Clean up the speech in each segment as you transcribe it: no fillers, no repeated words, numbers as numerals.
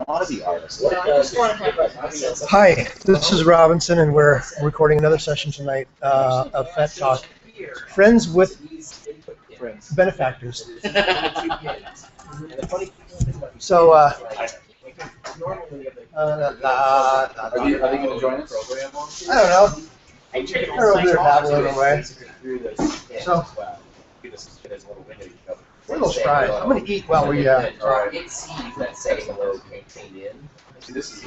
want to be artists. No, I just want to have Hi, this is Robinson, and we're recording another session tonight of Fat Talk. Friends with benefactors. So, Are they going to join us? I don't know. They're over there babbling away. So, little fries. I'm going to eat while we talk. It's seeds that say hello came in. See, this is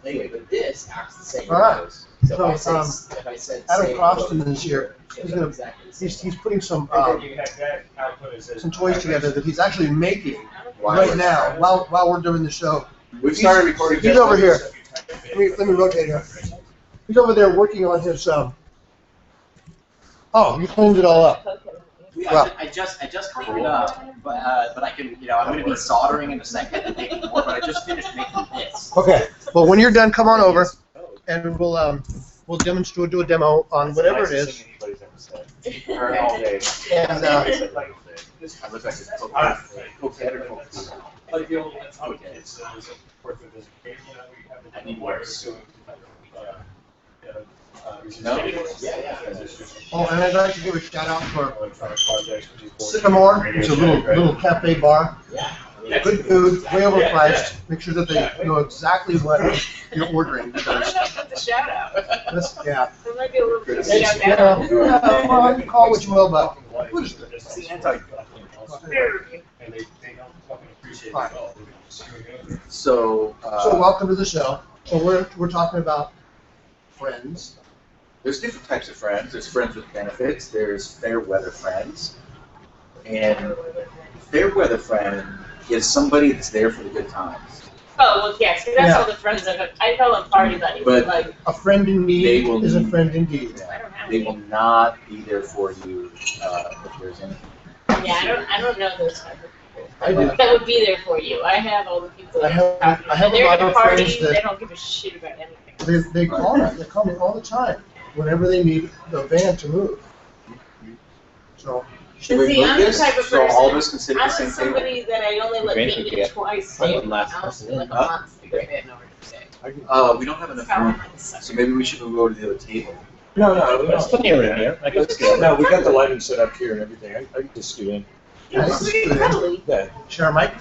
Anyway, but this acts the same. All right. So So, if I said Adam say Croston is here. He's gonna. exactly the same. He's putting some toys together that he's actually making Wow. right now while we're doing the show. We've started recording. He's over here. Let me rotate here. He's over there working on his. Oh, you cleaned it all up. Well. I just cleaned it up, but I can, I'm going to be soldering in a second and making more, but I just finished making this. Okay. Well, when you're done, come on over, and we'll demonstrate, do a demo on whatever it is. all day. And I look like a coquette or coquette. I need words. No? oh, and I'd like to give a shout out for Sycamore. It's a little cafe bar. Good food, way overpriced. Make sure that they know exactly what you're ordering because The shout out. this, yeah. There might be a little bit of It's, shout you out. know, well, you call what you will, but what is this? It's the anti. Fine. So, So welcome to the show. So we're talking about friends. there's different types of friends. There's friends with benefits. There's fair weather friends. And fair weather friend is somebody that's there for the good times. Oh, well, yes, that's Yeah. all the friends I call them party buddies. But- like, A friend in They need will is a need- friend indeed. I don't have They any. will not be there for you if there's anything. Yeah, I don't know those type of people. I do. That would be there for you. I have all the people I that have- are talking I have about. a They're lot at a of party, friends that- they don't give a shit about anything. They call me. They call me all the time whenever they need the van to move. So Should we See, move I'm the this type of so all of person- us can sit at I'm the same table? somebody that I only let Great me in idea. twice. I would last I'll person stay like a Huh? month because they have nowhere to stay. We don't have enough That's how room, I'm such so maybe we should move over to the other table. No, there's plenty of room here. I can scale. No, we got the lighting set up here and everything. I can just scoot in. yeah, this is good. Totally. Yeah. Share a mic.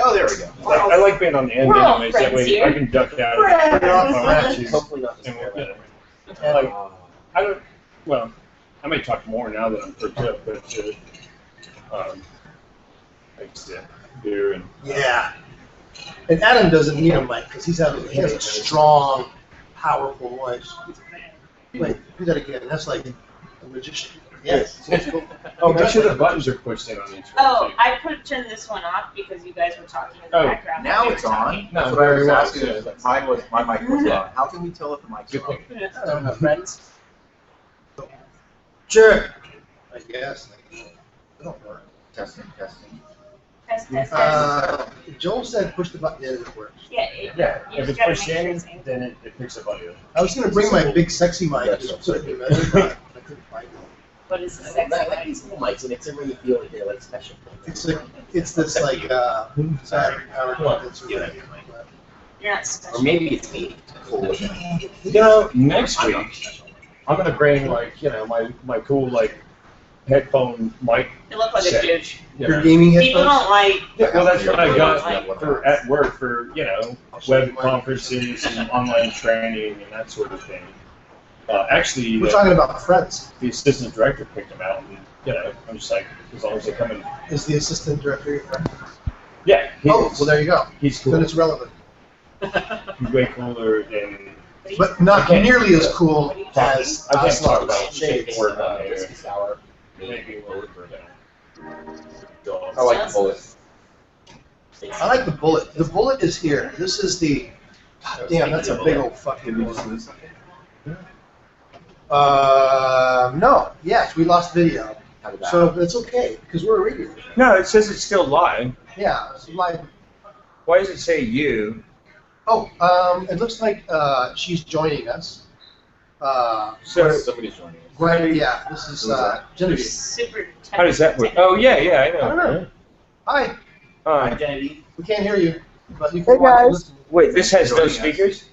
Oh, there we go. I like being on the end We're all anyways. That friends way here. I can duck out. Friends. Friends. Hopefully not. And like, I don't. Well, I may talk more now that I'm perked up, but I just beer and Yeah. And Adam doesn't need a mic because he has a strong, powerful voice. Wait, do that again. That's like a magician. Yes. oh, make sure the buttons are pushed in on each one. Oh, I turn this one off because you guys were talking in the Oh, background. Now while it's we were on. talking. That's what I was asking. If my mic was on. How can we tell if the mic's on? Friends. Sure. I guess. It'll work. Testing. Test, test, test. Joel said push the button in and it works. Yeah, Yeah, you if just it's gotta pushed make sure in, it's in. then it picks up audio. I was gonna bring my big sexy mic and just put it in the but I couldn't find it. What is the I sexy like one? these little mics, and it's where you feel like they're like special. It's this like sorry, that's Yeah. You're not Or special. maybe it's me. You know, next week I'm gonna bring my cool headphone mic. You look like a Set. douche. You Your know. gaming People headphones. don't like. Yeah, well, that's what I People got don't like- for at work for web conferences and online training and that sort of thing. Actually, We're talking about friends. the assistant director picked them out, and I'm just like, as long as they come in. Is the assistant director your friend? Yeah, Oh, well there you go. he's Then cool. it's relevant. He's way cooler than But not nearly as cool as I can't us talk on about shades. work on here. Whiskey sour. Maybe a little bit. I like the bullet. I like the bullet. The bullet is here. This is the. God damn, that's a big old fucking bullet. No. Yes, we lost video. How did that? So it's okay because we're a radio. No, it says it's still live. Yeah, it's like. Why does it say you? Oh, it looks like she's joining us. So Somebody's joining us. Right, yeah, this is Genevieve. Super. how does that work? Oh yeah, I I don't know. know. Hi, Hi. Genevieve. we can't hear you. but you can Hey, watch it. guys. Listen. Wait, this has no speakers?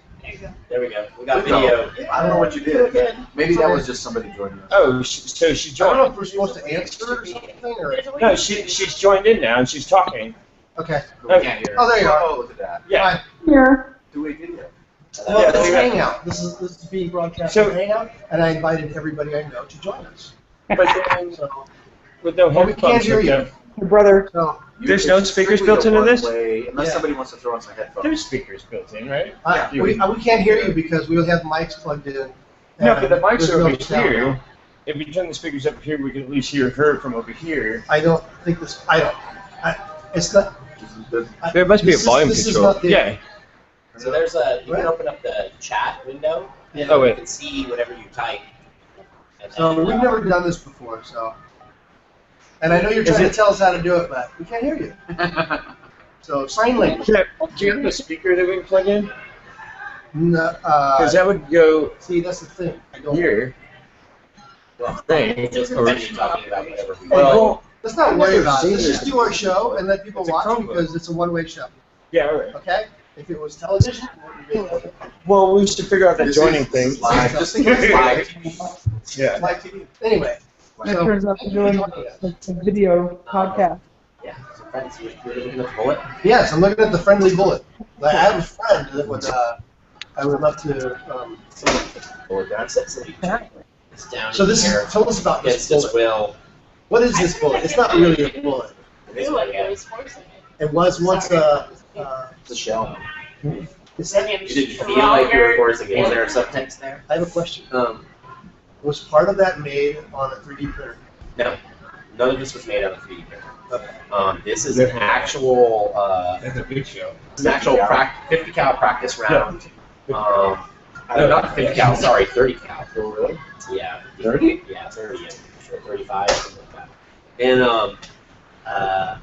There we go. We got No. video. I don't know what you did. Maybe that was just somebody joining us. Oh, so she I don't know joined. if we're supposed to answer it or something, or, No, she's joined in now and she's talking. okay. We can't hear. Oh, there you are. Oh, look at that. Yeah. Hi. Here. Do we video? Well, Yeah, this is there you Hangout. This is being broadcast So- on Hangout, and I invited everybody I know to join us. But then, So, with no Well, we can't headphones hear hooked you. up. Your brother. so There's no It's speakers strictly built a into this? one-way, Unless Yeah. somebody wants to throw on some headphones. There's speakers built in, right? we can't hear you because we have mics plugged in. No, and but the mics there's are no over sound here. now. If we turn the speakers up here, we can at least hear her from over here. I don't think this. It's not. There must This is not the. Yeah. So there's you can What? open up the chat window and Oh, you wait. can see whatever you type. And So then, we've never done this before, so. And I know you're trying to tell us how to do it, but we can't hear you. So sign language. Do you have a speaker that we can plug in? No, Because that would go see, that's the thing. I don't. here. well, Thing. just Or- continue talking about whatever we Well, Let's not worry never about it. seen Let's just that. do our show and let people It's a watch Chromebook. because it's a one-way show. yeah, all right. Okay? If it was television, it wouldn't be like that. Well, we should figure out that This joining is thing. Live. Just think it's live. Yeah. Live TV. Anyway. It turns out to doing a video podcast. Yeah. So friends, you're looking at the bullet. Yes, I'm looking at the friendly bullet. I have a friend that would. I would love to. Bullet down. It's down So this here. is. Tell us about It's this just bullet. will. What is this bullet? It's not really a bullet. This Ooh, one, like yeah. voice forcing it. It was once a. It's a shell. Is that, You didn't feel like you were forcing it. Was there a subtext there? I have a question. Was part of that made on a 3D printer? No. None of this was made on a 3D printer. Okay. This is an actual, That's a big show. it's an actual 50 cal practice round. No, not 50 cal, sorry, 30 cal. Oh, really? Yeah. 30? Yeah, 30, I'm sure 35, something like that. And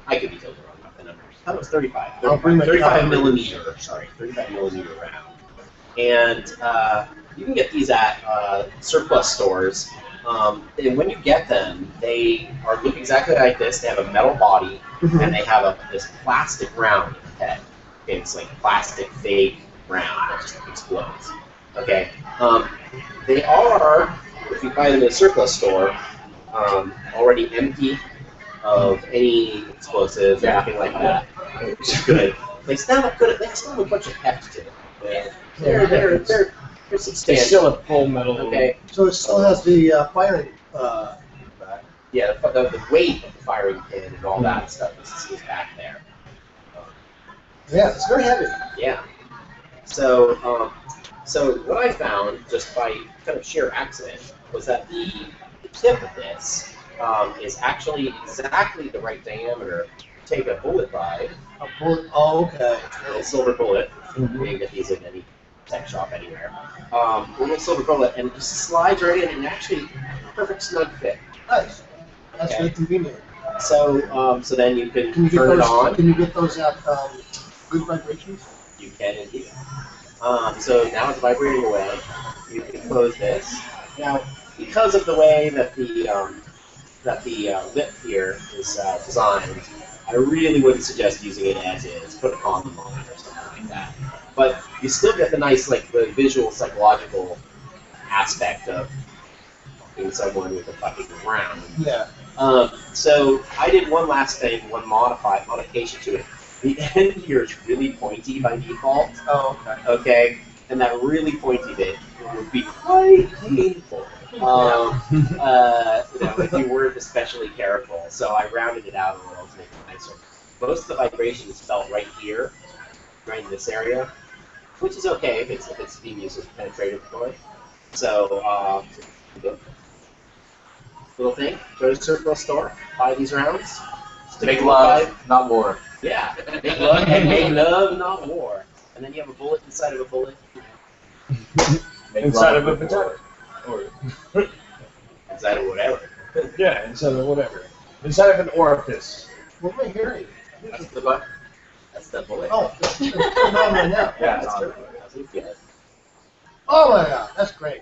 I could be totally wrong about the numbers. I thought it was 35. I'll bring my 35 copy. millimeter, sorry, 35 millimeter round. And you can get these at surplus stores. And when you get them, they look exactly like this. They have a metal body, and they have this plastic round head. Okay, it's like plastic fake round that just explodes. Okay, they are, if you buy them at a surplus store, already empty of any explosives or anything like that, which is good. They still have good. They still have a bunch of heft to them. They're It's substantial. still a full metal. Okay. So it still has the firing. Yeah, the weight of the firing pin and all that stuff is back there. Yeah, it's very heavy. Yeah. So, so what I found just by kind of sheer accident was that the tip of this is actually exactly the right diameter to take a bullet by, A bullet. Oh, okay. a silver bullet. You can get these in any tech shop anywhere. A little silver bullet, and it just slides right in, and actually perfect snug fit. Nice. That's Okay. really convenient. So, so then you can Can you get turn it those? on. Can you get those at good vibrations? You can indeed. So now it's vibrating away. You can close this. Now, because of the way that the lip here is designed, I really wouldn't suggest using it as is. Put a condom on it or something like that. But you still get the nice, like, the visual, psychological aspect of fucking someone with a fucking round. Yeah. So I did one last thing, one modification to it. The end here is really pointy by default. Oh, okay. Okay, and that really pointy bit would be quite painful. You know, if you weren't especially careful. So I rounded it out a little to make it nicer. Most of the vibrations felt right here, right in this area, which is okay if it's being used as a penetrative toy. So, little thing, go to the surplus store, buy these rounds. stick Make them love, alive. not war. Yeah, make love and make love, not war. And then you have a bullet inside of a bullet. Make Inside love, of a not war. vagina. Or, Inside of whatever. yeah, inside of whatever. Inside of an orifice. What am I hearing? That's the butt. That's the bullet. Oh, it's turned on right now. Yeah, that's good. That's good. Oh my God, that's great.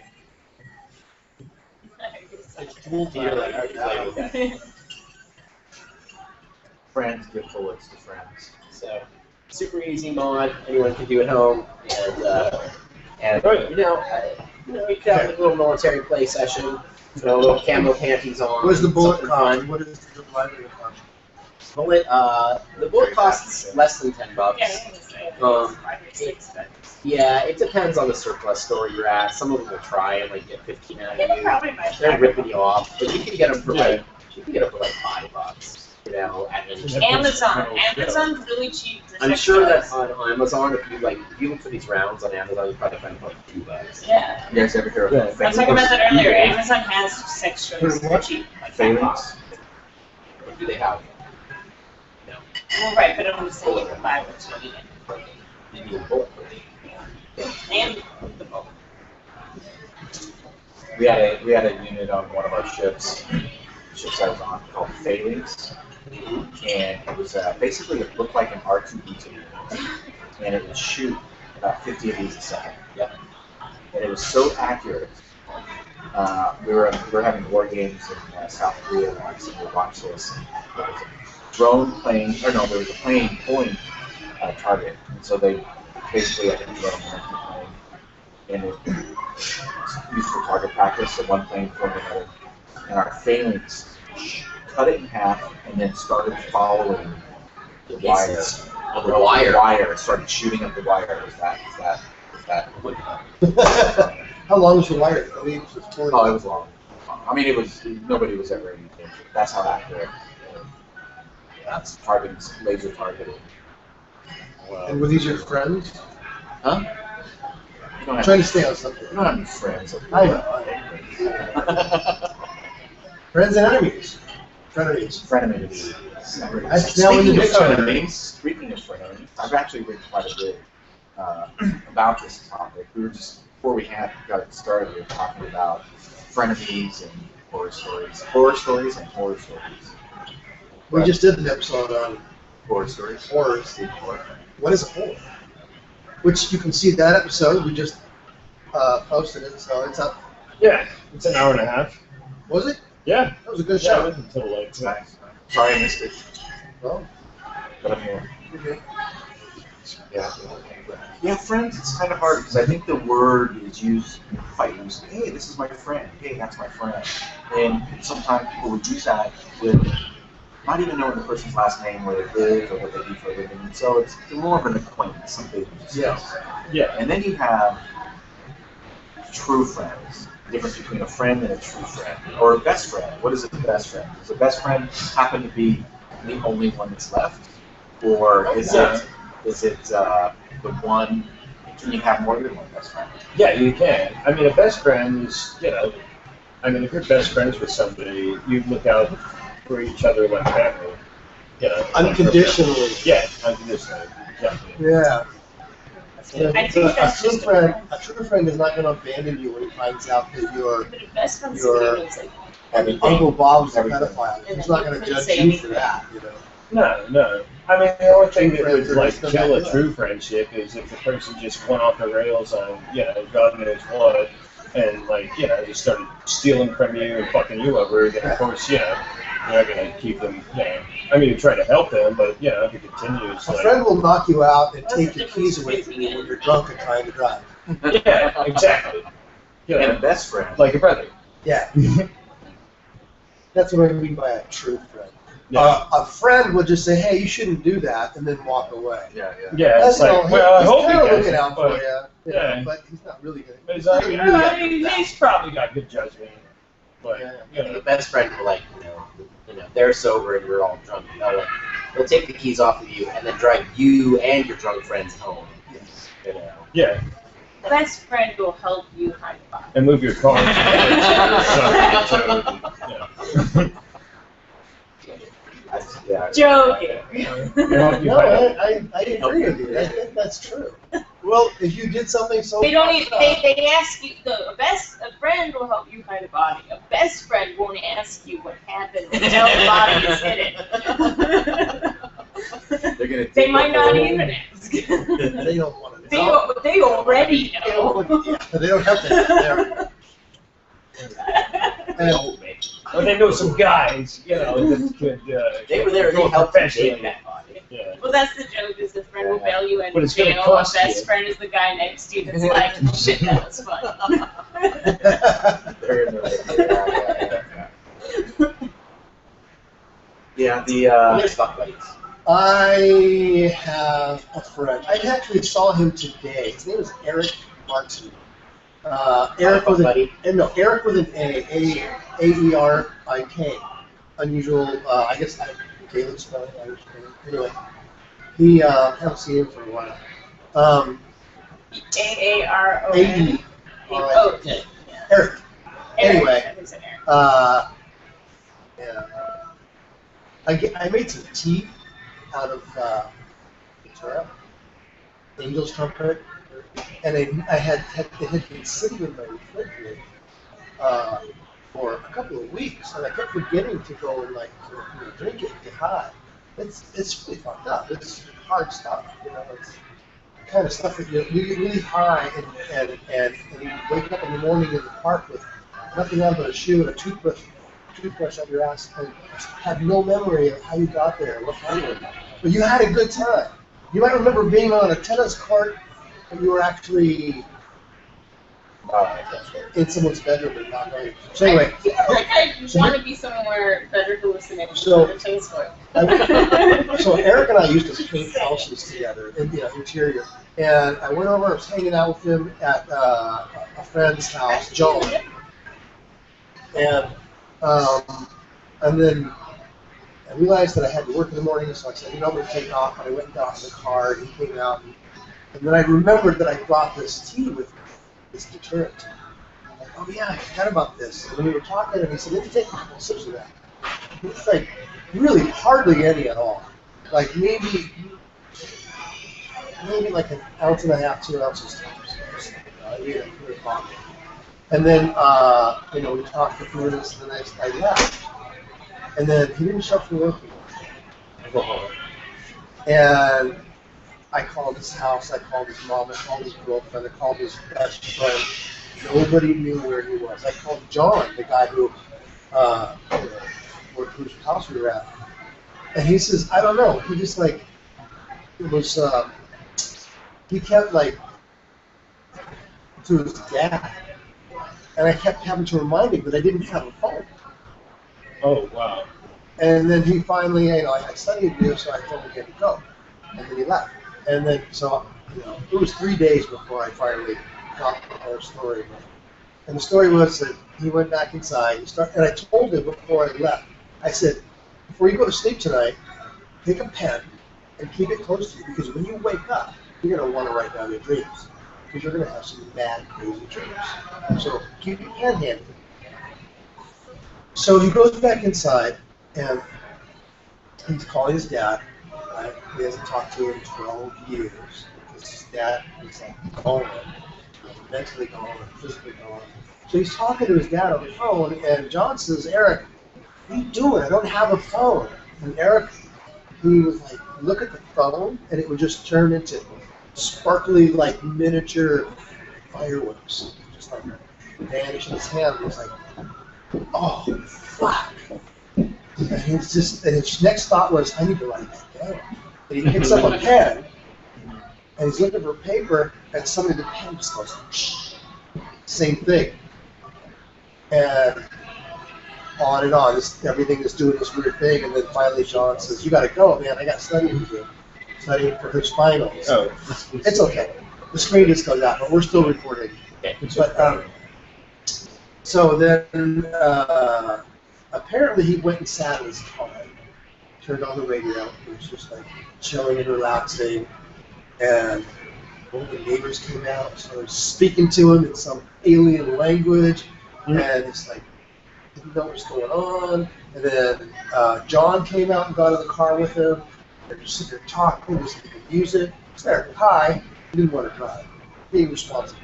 You're like, okay. Friends give bullets to friends. So super easy mod. Anyone can do at home, and you know, you could have a little military play session. You know, a little camo panties on. What is the bullet something cost? fun. What is the library cost? Bullet, the bullet costs less than $10. Yeah, it depends on the surplus store you're at. Some of them will try and like get 15 out of you. They're ripping you off, but you can get them for like $5. You know, Amazon's really cheap. I'm sure that on Amazon, if you look for these rounds on Amazon, you probably find about $2. Yeah. You guys ever hear of I was talking about that earlier. Amazon has sex toys for cheap. Like Phalanx? What do they have? Well, right, but I'm just saying you can buy what you need. You need a bullet. And the boat. We had a unit on one of our ships I was on called Phalanx, and it was basically it looked like an R2D2, and it would shoot about 50 of these a second. Yep. And it was so accurate. We were having war games in South Korea once, and we watched this. There was a drone plane, or no, there was a plane pulling a target, and so they basically had a drone plane, and it used for target practice. So one plane flew another, and our Phalanx cut it in half and then started following the wire. The wire. Started shooting up the wire. Was that? How long was the wire? I mean, it was long. I mean, nobody was ever in danger. That's how accurate. That's laser targeted. And were these your friends? Huh? I'm trying to stay on something. You don't have any friends. I know. Friends and enemies. Frenemies. Frenemies. That's now in the dictionary. Speaking of frenemies, I've actually written quite a bit about this topic. We were just, before we got started, we were talking about frenemies and horror stories. Horror stories and horror stories. We just did an episode on horror stories. Horrors. What is a horror? Which you can see that episode. We just posted it, so it's up. Yeah, it's an hour and a half. Was it? Yeah. That was a good Yeah, show. it wasn't until late. It's nice. Sorry I missed it. Well, But I'm here. okay. Yeah, friends, it's kind of hard because I think the word is used quite loosely. Hey, this is my friend. Hey, that's my friend. And sometimes people would use that with not even knowing the person's last name, where they live, or what they do for a living. And so it's more of an acquaintance, something you just Yeah. And then you have true friends. The difference between a friend and a true friend, or a best friend. What is a best friend? Does a best friend happen to be the only one that's left, or is it the one? Can you have more than one best friend? Yeah, you can. I mean, a best friend is, if you're best friends with somebody, you look out for each other like family. Unconditionally. Yeah, unconditionally. Exactly. Yeah. I think that's just a true friend is not going to abandon you when he finds out that you're But if best friends Your- means like Uncle Bob's a Everything. pedophile. And He's then not you going to couldn't judge say you for anything. that, you know. No. I mean, the only thing that would Friends are kill a just true friendship is if the person just went off the rails on, God knows what, and just started stealing from you and fucking you over. Then of course, you're not gonna keep them. I mean, you try to help them, but if it continues, A friend will knock you out and take your keys away difference from you when you're drunk and trying to drive. yeah, exactly. And a best friend. Like a brother. Yeah. That's what I mean by a true friend. Yeah. A friend will just say, "Hey, you shouldn't do that," and then walk away. Yeah. Yeah, it's That's all. like, well, I He's hope he kind of does looking it, out for but you, yeah. but he's not really going But he's probably got good judgment. But The best friend will they're sober and you're all drunk. They'll take the keys off of you and then drive you and your drunk friends home. yeah, the best friend will help you hide the body. and move your car. Joking. No, I agree with you. I think that's true. Well, if you did something so They don't even. They ask you. A friend will help you hide a body. A best friend won't ask you what happened until the body is hidden. They're gonna. They might not even ask. they don't want to know. They already know. They don't have to. But they know some guys, that could. They were there and go they helped you professionally. dig that body. Yeah. Well, that's the joke, is the friend will bail you in But it's gonna jail, a cost best you. friend is the guy next to you that's like, shit, that was fun. They're in the yeah. There's fuck buddies. I have a friend. I actually saw him today. His name is Eric Martin. Eric Fuck with an buddy. Eric with an A-E-R-I-K. Unusual. I guess Gaelic spelling. Irish spelling. Anyway, he haven't seen him for a while. A-A-R-O-N. A-E. Oh, okay. Eric. Anyway, I think so, Eric. yeah. I made some tea out of Victoria, Angel's trumpet, and it had been sitting in my refrigerator for a couple of weeks, and I kept forgetting to go and drink it, get high. It's really fucked up. It's hard stuff, It's the kind of stuff that you get really high and you wake up in the morning in the park with nothing on but a shoe and a toothbrush up your ass and have no memory of how you got there, what happened. But you had a good time. You might remember being on a tennis court and you were actually in someone's bedroom and not knowing. So anyway. I feel like I want to be somewhere better hallucination So- than a tennis court. So Eric and I used to paint houses together in the interior. And I went over, I was hanging out with him at a friend's house, John. And then I realized that I had to work in the morning, so I said, I'm going to take off. And I went and got in the car, and he came out. And then I remembered that I brought this tea with me, this deterrent tea. I'm like, oh yeah, I forgot about this. And when we were talking, and he said, let me take a couple sips of that. It's like really hardly any at all. Like maybe like an ounce and a half, 2 ounces tops. And then, we talked for a few minutes, and then I left. And then he didn't show up for work anymore. And I called his house, I called his mom, I called his girlfriend, I called his best friend. Nobody knew where he was. I called John, the guy whose house we were at. And he says, I don't know. He just it was, he kept to his dad. And I kept having to remind him that I didn't have a phone. Oh, wow. And then he finally, I studied here, so I told him he had to go. And then he left. And then, so, it was 3 days before I finally got the whole story. And the story was that he went back inside, and I told him before I left, I said, before you go to sleep tonight, take a pen and keep it close to you, because when you wake up, you're going to want to write down your dreams, because you're going to have some bad, crazy dreams. So keep your pen handy. So he goes back inside, and he's calling his dad. Right? He hasn't talked to him in 12 years, because his dad is gone, mentally gone, physically gone. So he's talking to his dad on the phone, and John says, Eric, what are you doing? I don't have a phone. And Eric, he was like, look at the phone, and it would just turn into sparkly, miniature fireworks. Just vanish in his hand. He was like, oh, fuck. And his next thought was, I need to write that down. And he picks up a pen, and he's looking for paper, and suddenly the pen just goes, shh. Same thing. And on and on. Everything is doing this weird thing, and then finally John says, you got to go, man. I got studying to do. Studying for his finals. Oh. It's okay. The screen just goes out, but we're still recording. But, so then, apparently he went and sat in his car, turned on the radio, he was just chilling and relaxing, and one of the neighbors came out, started speaking to him in some alien language, and it's didn't know what's going on, and then John came out and got in the car with him, they're just sitting there talking, listening to music, it's there, hi, he didn't want to drive, being responsible.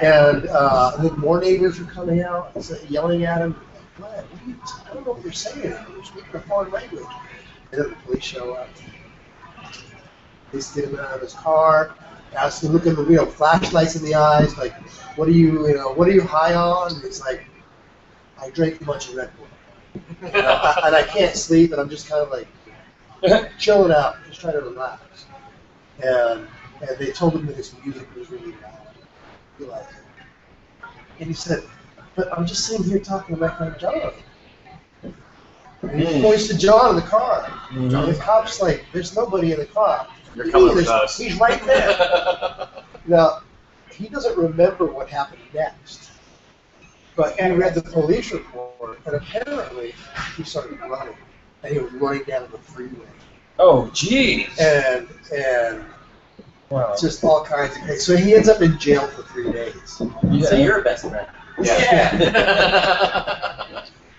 And then more neighbors were coming out, yelling at him, what? I don't know what you're saying. You're speaking a foreign language. And then the police show up. They get him out of his car, ask him, look at him, flashlights in the eyes, what are you high on? And it's like, I drank a bunch of Red Bull. And I can't sleep, and I'm just kind of chilling out, just trying to relax. And they told him that his music was really loud. He liked it. And he said, but I'm just sitting here talking to my friend John. And he points to John in the car. And the cop's like, there's nobody in the car. You're coming with us. He's right there. Now, he doesn't remember what happened next. But he read the police report, and apparently he started running. And he was running down the freeway. Oh, geez. And Wow. just all kinds of things. So he ends up in jail for 3 days. So you're a best friend. Yeah.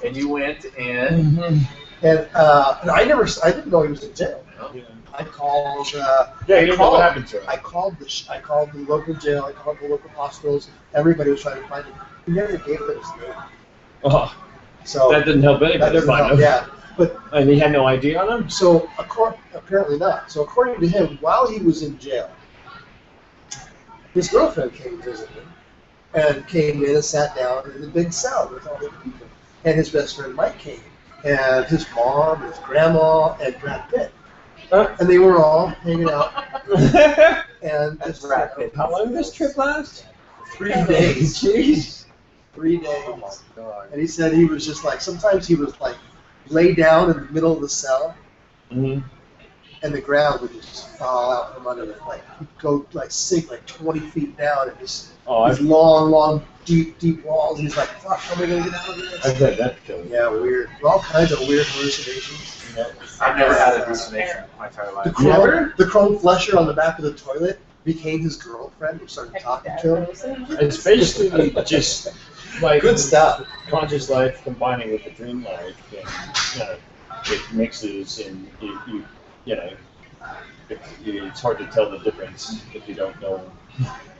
And you went and And I didn't know he was in jail. oh, I called. You didn't know what happened to him. I called the local jail. I called the local hospitals. Everybody was trying to find him. He never gave them his name. Oh, So that didn't help that anybody doesn't find help. him. Yeah, but And he had no ID on him? so apparently not. So according to him, while he was in jail, his girlfriend came to visit him and came in and sat down in the big cell with all the people. And his best friend Mike came, and his mom, and his grandma, and Brad Pitt. And they were all hanging out. And That's this, Brad Pitt. How long did this trip last? 3 days. Jeez. 3 days. Oh my God. And he said he was just like, sometimes he was like lay down in the middle of the cell, Mm-hmm. and the ground would just fall out from under it. Like he'd go like sink like 20 feet down, and just Oh, these long, deep walls. And he's like, "Fuck, how am I gonna get out of this?" I've had that killed. Yeah, weird. All kinds of weird hallucinations. I've never had a hallucination in my entire life. The chrome flesher on the back of the toilet became his girlfriend who started talking to him. It's basically just like Good stuff. conscious life combining with the dream life, and it mixes, and you know, it's hard to tell the difference if you don't know.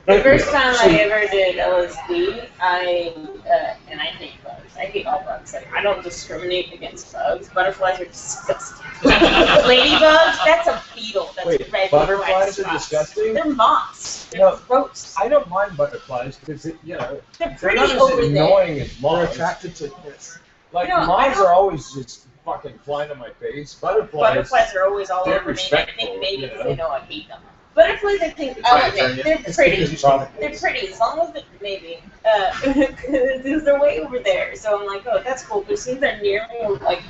The first time I ever did LSD, and I hate bugs. I hate all bugs. Like, I don't discriminate against bugs. Butterflies are disgusting. Ladybugs, that's a beetle. That's Wait, red. butterflies with are white spots. disgusting? They're moths. They're No. gross. I don't mind butterflies because They're they're pretty not as over there. annoying as More moths. attracted to this. Like You know, I moths don't- are always just fucking flying in my face. Butterflies are always all they're over me. And I respectful, think maybe you because know? they know I hate them. Butterflies, I think, Try I to turn like you. They're It's pretty. because you saw They're pretty, as long as they're, maybe, because they're way over there. So I'm like, oh, that's cool. But as soon as they're near me, I'm like,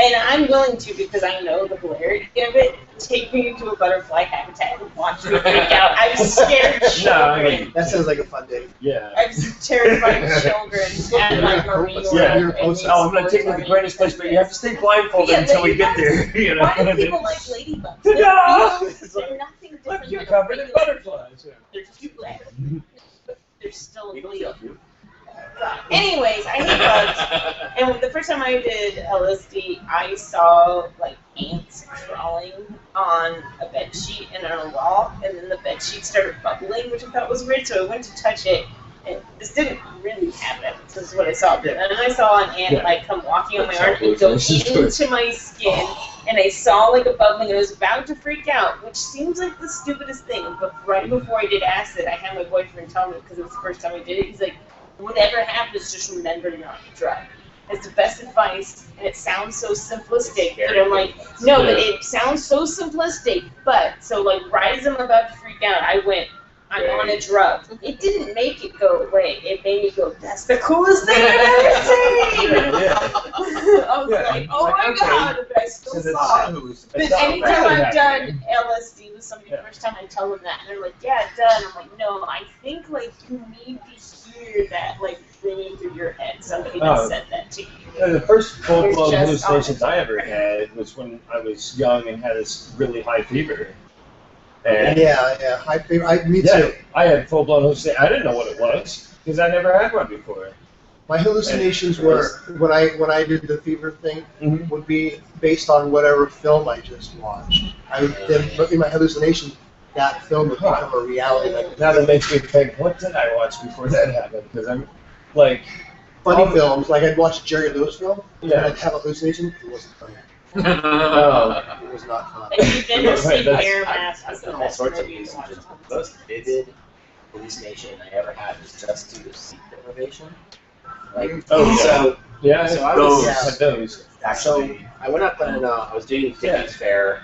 and I'm willing to, because I know the hilarity of it, take me to a butterfly habitat and watch me freak out. I'm scared No, I children. mean, That sounds like a fun day. yeah. I'm terrified children at like marine Yeah. or Oh, I'm gonna take you to the greatest place, but you have to stay blindfolded until we get there. You know Why what I do mean? people like ladybugs? They're, No! they're nothing different Look, you're than a covered in regular- butterflies. They're cute legs. They're still illegal. Anyways, I hate bugs. And the first time I did LSD, I saw like ants crawling on a bed sheet and on a wall, and then the bed sheet started bubbling, which I thought was weird. So I went to touch it, and this didn't really happen. This is what I saw. But then I saw an ant like come walking on my arm and go into my skin, and I saw like a bubbling, and I was about to freak out, which seems like the stupidest thing. But right before I did acid, I had my boyfriend tell me, because it was the first time I did it. He's like, whatever happens, just remember you're on a drug. It's the best advice, and it sounds so simplistic, but I'm like, no, but it sounds so simplistic, but, so like, right as I'm about to freak out, I went, I'm on a drug. It didn't make it go away. It made me go, that's the coolest thing I've ever seen! I was like, oh my god, but I still saw it. But anytime I've done LSD with somebody the first time, I tell them that, and they're like, yeah, done. I'm like, no, I think, like, you need to hear that, like, ringing through your head. Somebody that said that to you. The first full-blown You're just hallucinations I ever had was when I was young and had this really high fever. And Yeah, high fever. Me yeah, too. I had full-blown hallucinations. I didn't know what it was because I never had one before. My hallucinations were when I did the fever thing Mhm. would be based on whatever film I just watched. I would then in my hallucination that film would become a reality. Like Now that makes me think, what did I watch before that happened? Because I'm like, funny films, like I'd watch Jerry Lewis film, and yeah. I'd have a hallucination. It wasn't funny. Oh, It was not fun. If you've never seen That's- Air Mask, I've it's the done all best sorts of movie to watch. hallucinations. The most vivid hallucination I ever had was just due to sleep deprivation. Like, Oh, yeah. so Yeah, So I Those. was, had those. Actually, I went up and I was doing Dickens Fair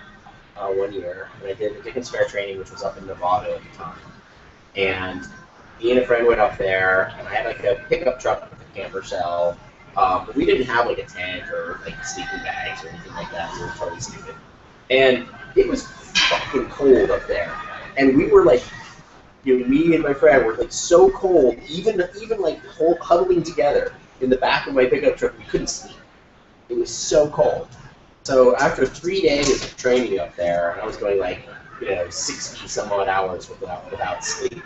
1 year, and I did the Dickens Fair training, which was up in Nevada at the time. And me and a friend went up there, and I had like a pickup truck with a camper shell. But we didn't have like a tent or like sleeping bags or anything like that. We were totally stupid. And it was fucking cold up there, and we were like, me and my friend were like so cold, even like huddling together in the back of my pickup truck, we couldn't sleep. It was so cold. So after 3 days of training up there, and I was going like 60 some odd hours without sleep.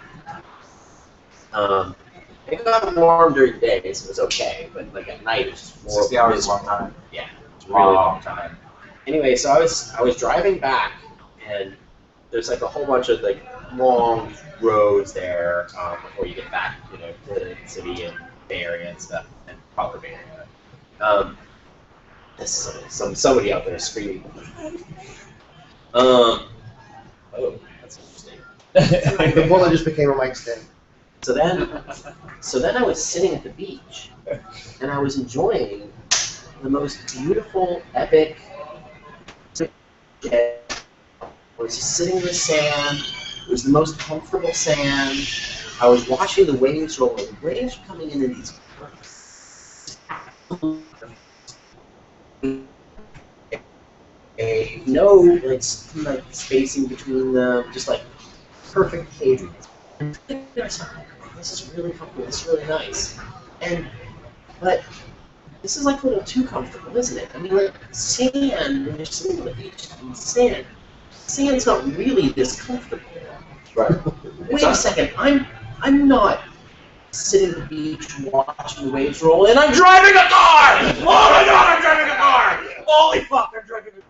It got warm during the day, so it was okay, but like at night it was just more 60 hours is a long time. Yeah, it's a really long time. Anyway, so I was driving back, and there's like a whole bunch of like long roads there before you get back, to the city and Bay Area and stuff, and proper Bay Area. Somebody out there screaming. Oh, that's interesting. The bullet just became a mic stand. So then I was sitting at the beach, and I was enjoying the most beautiful, epic. I was just sitting in the sand. It was the most comfortable sand. I was watching the waves roll. The waves were coming in these. No like spacing between them, just like perfect cadence. This is really comfortable. This is really nice. But this is like a little too comfortable, isn't it? I mean, like sand, when you're sitting on the beach in sand, sand's not really this comfortable. Right. Wait a second, I'm not sitting at the beach watching the waves roll, and I'm driving a car! Oh my god, I'm driving a car! Holy fuck, I'm driving a car!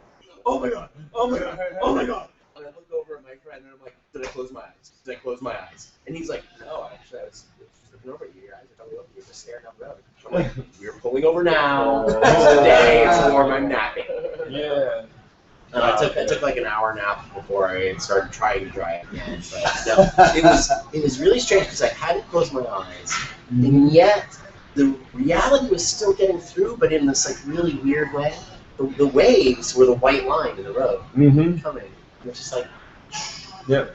Oh my god, oh my god, oh my god! And I look over at my friend, and I'm like, did I close my eyes? Did I close my eyes? And he's like, no, actually, I was just looking over at you. Your eyes are coming up, you're just staring down the road. I'm like, we're pulling over now. It's the day, it's warm, I'm napping. Yeah. I took like an hour nap before I started trying to drive again. But no, it was really strange because I hadn't closed my eyes, and yet the reality was still getting through, but in this like really weird way. The waves were the white line in the road coming. And it's just like, Yep.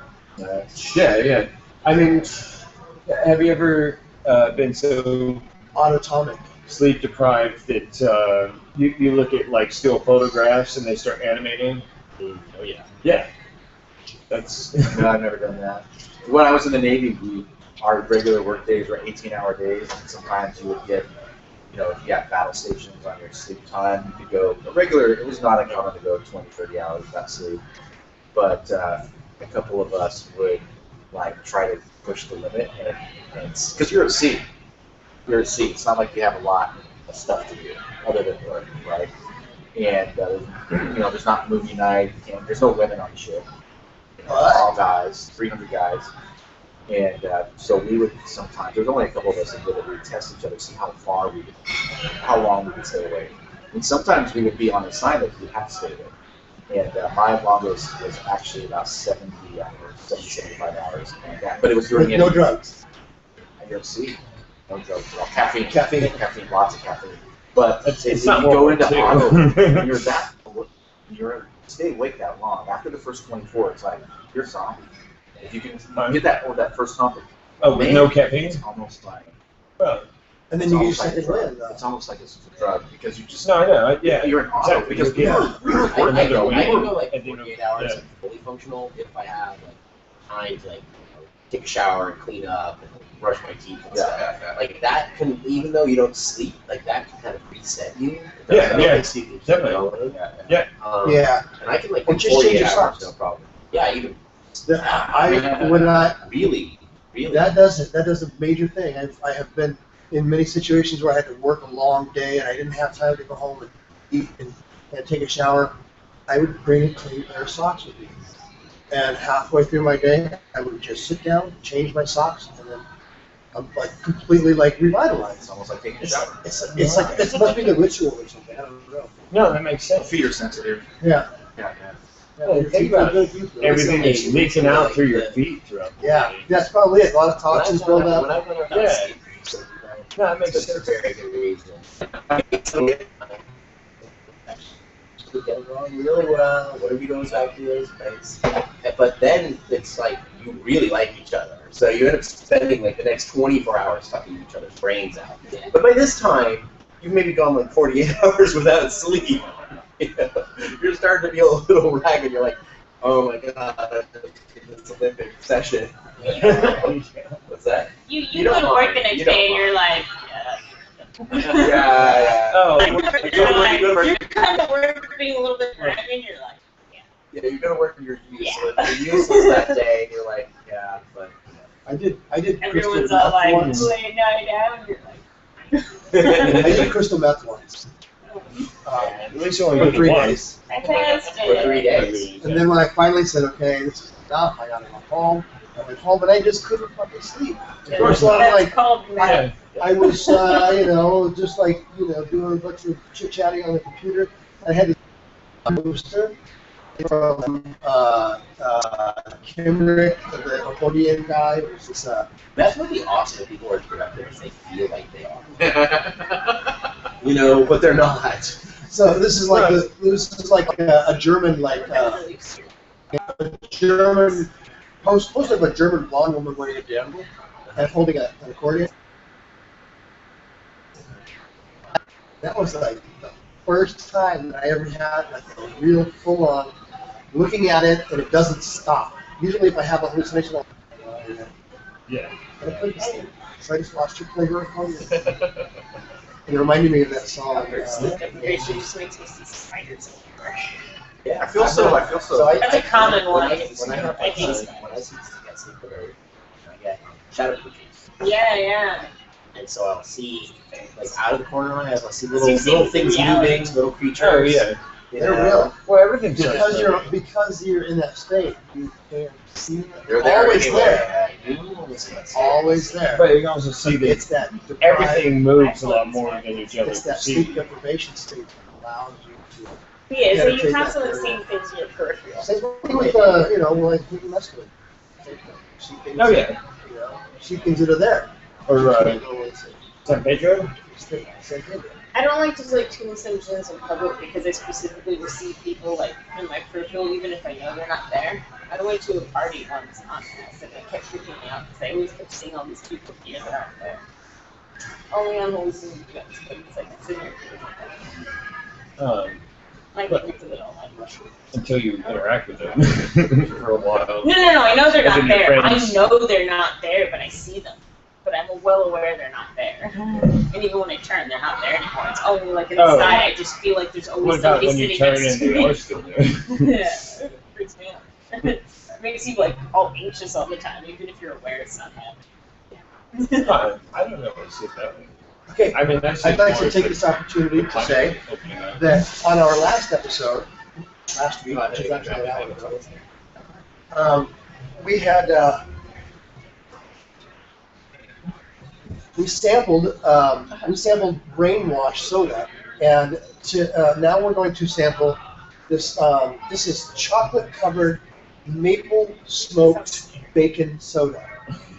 Yeah. I mean, have you ever been so Autotomic. sleep deprived that you look at like still photographs and they start animating? oh yeah. Yeah. That's No, I've never done that. When I was in the Navy, our regular work days were 18-hour days, and sometimes you would get, if you got battle stations on your sleep time, you could go it was not uncommon to go 20, 30 hours without sleep. But a couple of us would like try to push the limit, and because you're at sea. You're at sea. It's not like you have a lot of stuff to do other than work, right? And there's not movie night. There's no women on the ship. All guys, 300 guys. And so we would sometimes, there's only a couple of us that did it, we would test each other, see how long we could stay awake. And sometimes we would be on assignment, we'd have to stay awake. And my longest was actually about 70 hours, 75 hours, something like that. But it was during No drugs. I don't see. No drugs at all. Caffeine, lots of caffeine. But It's if not you go World into War auto, II. you're stay awake that long. After the first 24, it's like you're a zombie. If you can get that first hump, oh, with no caffeine. it's almost like Well, And then you get your second wind. it's almost like it's a drug because you just no, I know. Yeah. you're in auto Exactly. because Yeah. we were I can go like I didn't 48 know. hours Yeah. like, fully functional if I have like time to like take a shower and clean up and brush my teeth and stuff. Like that can, even though you don't sleep, like that can kind of reset you. Yeah, Sleep keeps definitely. going. Yeah. Yeah. And I can like Or do just change 48 your hours, socks. no problem. Yeah, even really. That does a major thing. I have been in many situations where I had to work a long day and I didn't have time to go home and eat and take a shower. I would bring a clean pair of socks with me. And halfway through my day, I would just sit down, change my socks, and then I'm like completely like revitalized. it's almost like taking a It's shower. like it must be the ritual or something. I don't know. No, that makes sense. Feet are sensitive. Yeah. Yeah. Well, Your think feet feel about good, you feel good. Everything that's leaking out through your feet throughout the Yeah, day. that's probably it. A lot of toxins build When up. I went up Yeah. sleep, No, that makes It's a sense. very good reason. We get along really well. What if he goes back to his place? But then it's like you really like each other, so you end up spending like the next 24 hours fucking each other's brains out. But by this time, you've maybe gone like 48 hours without sleep. You know? You're starting to feel a little ragged. You're like, oh my god, this Olympic session. What's that? You go to work the next day and you're like, Yeah. Oh, you're kind of work being a little bit grimy and you're like, Yeah, you're gonna work and you're useless. You're useless that day, and you're like, yeah, but. I did everyone's crystal all meth like, once. laying down and you're I like, did crystal meth once. at least you only For did it 3 once. days. fantastic. For 3 days. And then when I finally said, okay, this is enough, I gotta go home. I went home, and I just couldn't fucking sleep. Of course, so I'm That's like, called meth. I was, just like, doing a bunch of chit-chatting on the computer. I had this booster from Kimrick, the accordion guy. It was this, That's what the awesome if people are productive is they feel like they are. But they're not. so this is like a German, a German, supposed to have a German blonde woman wearing a gamble and holding an accordion. That was like the first time that I ever had like a real full-on looking at it, and it doesn't stop. Usually, if I have a hallucination, I'll Yeah. I couldn't sleep. So I just watched her play her accordion. And it reminded me of that song. It just makes me see spiders everywhere. Yeah, I feel so. That's a common one. When I I hate see I get shadow cookies. Yeah. And so I'll see, like, out of the corner of my eye, I'll see little things reality. moving, little creatures. Oh, yeah. They're real. Well, everything's Because you're in that state, you can see them. They're there Always anyway. there. Always there. But you can also see that It's that deprived, everything moves a lot more than you generally it's that sleep perceive. deprivation state that allows you to. Yeah, so Yeah, you're constantly seeing things in your peripheral. Same thing with like with masculine. Same thing. See things, Oh, yeah. See things that are there. Or, You can't go and see. San Pedro? Same thing. I don't like to like hallucinations in public because I specifically will see people like in my peripheral even if I know they're not there. I went to a party once on accident and it kept freaking me out because I always kept seeing all these people here that aren't there. Only on hallucinations, but it's like it's in your peripheral. I get into it all that much. Until you interact with them for a while. No, I know they're As not in your there. I friends. know they're not there, but I see them. But I'm well aware they're not there. And even when I turn, they're not there anymore. It's only like inside. I just feel like there's What always about somebody when you sitting turn next and to they me. are still there? Yeah, it freaks me out. It makes you like all anxious all the time, even if you're aware it's not happening. I don't know what to say that way. Okay, I mean, that's I'd like to more take like this opportunity to say opening up. that on our last episode, last week, which is actually an hour ago, we had we sampled brainwash soda, and now we're going to sample this. This is chocolate covered maple smoked bacon soda.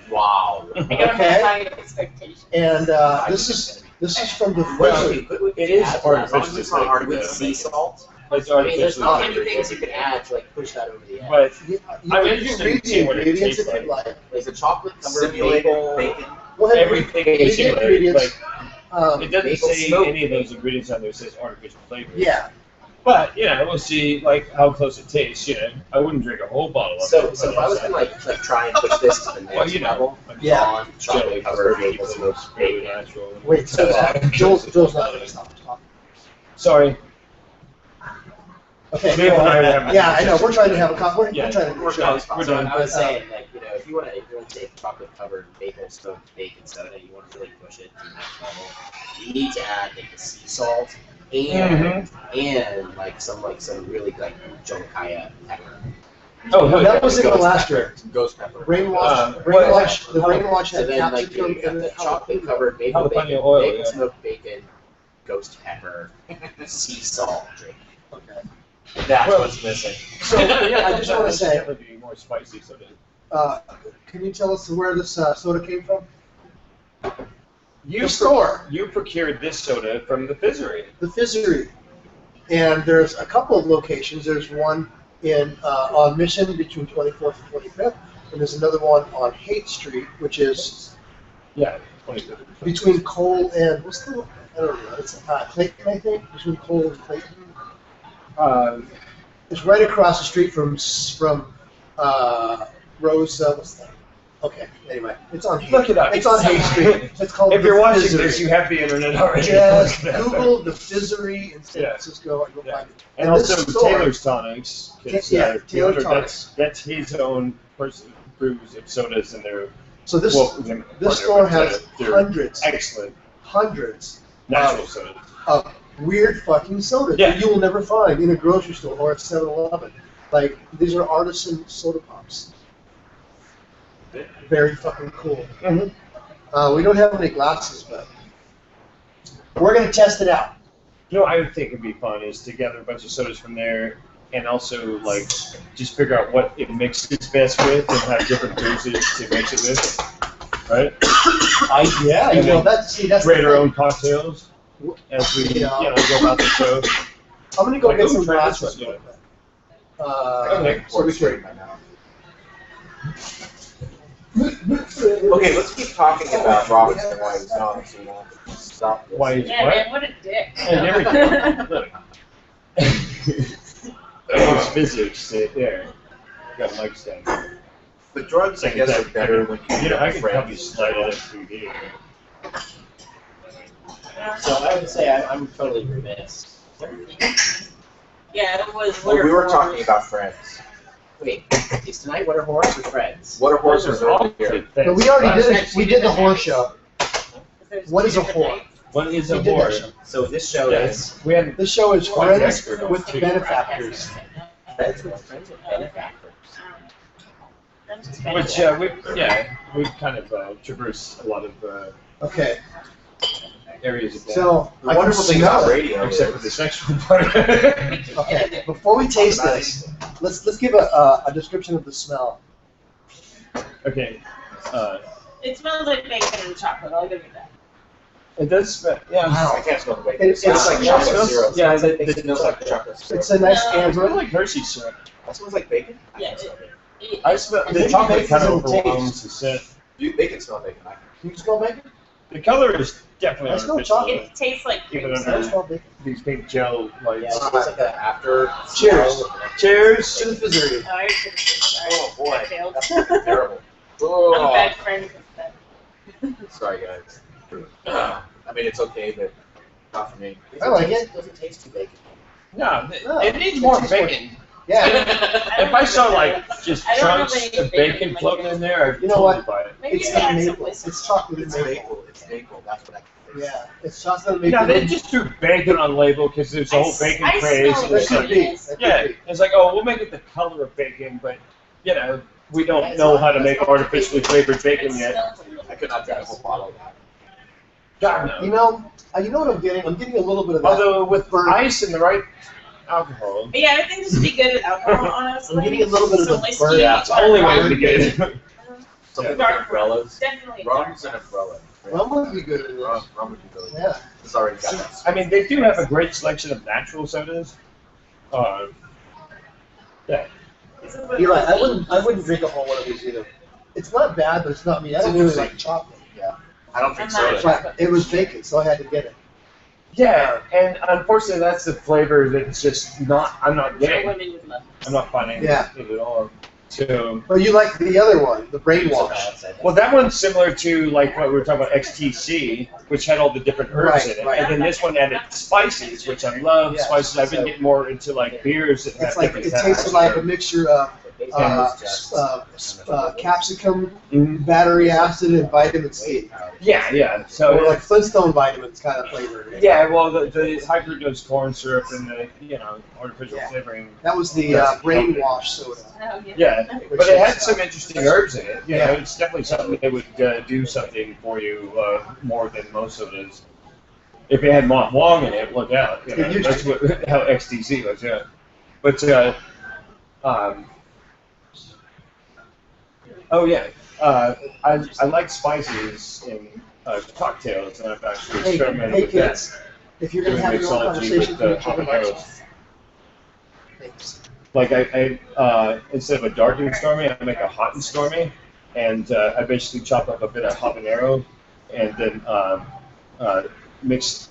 Wow. I don't have high expectations. And this is from the Well, first. it is As long as artificially it's not hard flavored, with sea salt. It's I mean, there's artificially not many flavored. things you can add to like push that over the edge. But You I'm can interested read in seeing the what it ingredients tastes if you'd like. There's a chocolate covered Simulated maple bacon. Go ahead and everything read is the simulated. ingredients. Like, it doesn't maple say smoke. any of those ingredients on there. It says artificial flavors. Yeah. But we'll see like how close it tastes. I wouldn't drink a whole bottle of So it. if I was gonna like try and push this to the next Well, level, Yeah. on chocolate covered maple smoked bacon. natural. Wait, so Joel's not going to stop talking. Sorry. Okay. Dave and I are having- Yeah, I know. We're trying to have a we're Yeah, trying to we're show. done. We're So done. I was saying, like, if you want to take chocolate covered maple smoked bacon soda, you want to really push it to the next level. You need to add like the sea salt and like some really like jonakaya pepper. Oh, hell yeah. That was in the last year. Ghost pepper. Brainwash. The brainwash So had then like capsicum you got and the then chocolate covered maple Jalapeno bacon, oil, maple yeah. smoked bacon, ghost pepper, sea salt drink. Okay. That's Well, what's missing. So I just want to say, That would be more spicy soda. can you tell us where this soda came from? You store. You procured this soda from the Fizzery. The Fizzery. And there's a couple of locations. There's one on Mission between 24th and 25th, and there's another one on Haight Street, which is 25th. between Cole and what's the I don't know. It's Clayton, I think, between Cole and Clayton. It's right across the street from Rose. What's that? Okay. Anyway, it's on Haight. Look it up. It's on Haight Street. It's called. If the you're watching Fizzery. this, you have the internet already. Just Google the Fizzery in San Francisco, and you'll find it. And this also store- Taylor's Tonics. Taylor Tonics. That's his own person brews of sodas in there. So this store has hundreds natural sodas of weird fucking sodas that you will never find in a grocery store or at 7-Eleven. Like, these are artisan soda pops. Very fucking cool. Mm-hmm. We don't have any glasses, but we're going to test it out. You know, I would think it'd be fun is to gather a bunch of sodas from there and also, like, just figure out what it mixes best with and have different boozes to mix it with. Right? That's create our own cocktails as we go about the show. I'm gonna go get some glasses. Okay. So we can. Okay, let's keep talking about Robinson and why he's gone, so we won't stop this. Why is Yeah, what? man, what a dick. And everything. Look. There's physics there. Got a mic stand. The drugs, I guess, are better when you I can probably slide it up through here. So I would say I'm totally remiss. Yeah, it was. Well, we were talking about Friends. Wait, is tonight What Are Horrors or Friends? What Are Horrors was earlier. No, we already did it. We did the horror show. What is a whore? What is a We did that horror? show. So this show is We had This show is One Friends expert with too. benefactors. Friends with Benefactors. which we've kind of traversed a lot of Okay, areas of that. so The I can wonderful thing smell about it. radio except for is the sexual part. Okay, before we taste this, let's give a description of the smell. Okay. It smells like bacon and chocolate. I'll give you that. It does smell. Yeah. I can't smell the bacon. It smells like smells- chocolate syrup. Yeah, it smells like chocolate syrup. It's a nice No. I amber. like Hershey's syrup. That smells like bacon? I Yeah, can't smell bacon. I smell I the think chocolate bacon kind of doesn't overwhelms the scent. They can smell bacon. Can you smell bacon? The color is definitely I smell artificial. chocolate. It tastes like Even cream under- I soda. smell bacon. These pink gel Yeah, lights. it tastes like an after. Cheers. smell. Cheers. To the Fizzery. Oh, I should have sorry. Oh, boy. I failed. That's terrible. I'm a Oh. bad friend with that. Sorry, guys. I mean, it's okay, but not for me. I like it. Doesn't taste too bacon. No, No, it needs more tastes more- bacon. Yeah. If I saw like just I don't know chunks if any of bacon bacon floating in there, I'd You know totally what? buy it. Maybe It's you not add some maple. whiskey. It's chocolate and It's maple. maple. It's maple. That's what I can taste. Yeah, it's chocolate and No, maple. they just threw bacon on the label because there's a whole bacon I craze. smell And That it's could like, be. That could yeah, be. it's like, oh, we'll make it the color of bacon, but we don't know how to make artificially flavored bacon It yet. smells a little- I could not drink a whole bottle of that. God You no. know what I'm getting? I'm getting a little bit of that. Although with burn. ice and the right alcohol, But yeah, I think this would be good with alcohol, honestly. I'm getting a little bit of Some the whiskey, burn. Yeah, it's the only way to get it. Something Dark with umbrellas. Definitely. dark Rum's an umbrella. Rum would be good in this. Rum would be really good. Yeah. It's already got that. I mean, they do have a great selection of natural sodas. You're right. I wouldn't drink a whole one of these either. It's not bad, but it's not me. I don't really like chocolate. I don't think I'm not so. But it was bacon, so I had to get it. Yeah, and unfortunately, that's the flavor that's just not. I'm not Some getting. women would love this. I'm not finding Yeah. it at all. So, But you like the other one, the brainwash. well, that one's similar to like what we were talking about XTC, which had all the different herbs Right, in it, right. and then this one added spices, which I love. Yeah. Spices. I've been getting more into like beers that have It's like different it tasted like a mixture of Yeah. capsicum, Mhm. battery acid, and vitamin C. Yeah. Or So like Flintstone vitamins kind of flavor. yeah, well, the high-fructose corn syrup and the artificial Yeah. flavoring. That was the brainwash soda. Oh, Yeah, which but it is, had some interesting herbs in it. You know, Yeah. it's definitely something that would do something for you more than most of it is. If it had Mont Blanc in it, look out. You know, It used that's to. what, how XTC was, yeah. But, oh yeah, I like spices cocktails, and I've actually Hey, experimented hey with that. kids, if you're gonna Doing have your own mixology conversation, with can you the check the mics? habaneros. Thanks. Like I instead of a dark and stormy, I make a hot and stormy, and I basically chop up a bit of habanero, and then mix,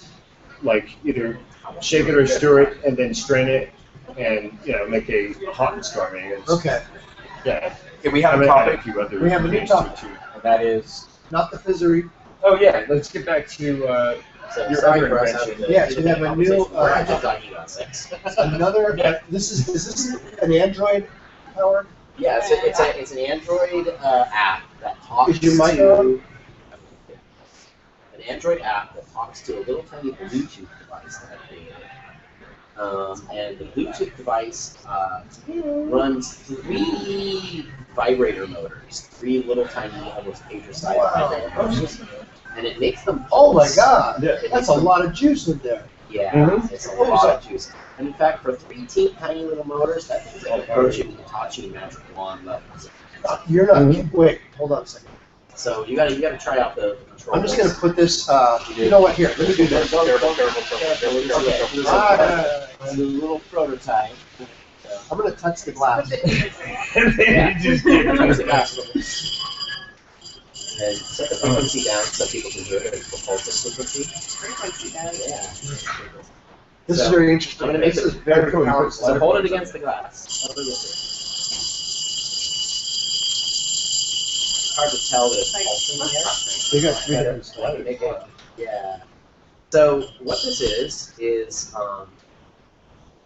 like either shake it or stir it, and then strain it, and make a hot and stormy. Okay, Yeah. Okay, we have I a mean, I had topic, a few other We have a new names to it, topic. too. and that is not the fizzery. Oh yeah, let's get back to So Your sorry other for us invention. having to Yeah, keep you have that a new, conversation. We're actually talking about sex. Another. Is this an Android powered? Yeah, it's an Android app that talks Is your mic to an Android app that talks to a little tiny Bluetooth device that I created. And the Bluetooth device runs 3 vibrator motors, 3 little tiny, almost pager-sized vibrator motors, and it makes them Oh my pulse. God, Yeah. It that's makes a them- lot of juice in there. Yeah, Mhm. it's a lot of juice. And in fact, for 3 tiny little motors, that thing's like approaching Hitachi magic wand levels. You're not. Mhm. Wait, hold on a second. So you gotta try out the controls. I'm just gonna put this. You know what? Here, let me do this. Ah, It's a little prototype. I'm gonna touch the glass. and then you just get Use the gas level. And set the frequency down so people can hear it. It's the pulse frequency. Yeah. This is So, very interesting. I'm gonna make This it is very cool. powerful. So hold it against the glass. Hold it with it. It's hard to tell that it's pulsing in there. They got 3 different sliders. Make it, yeah. So what this is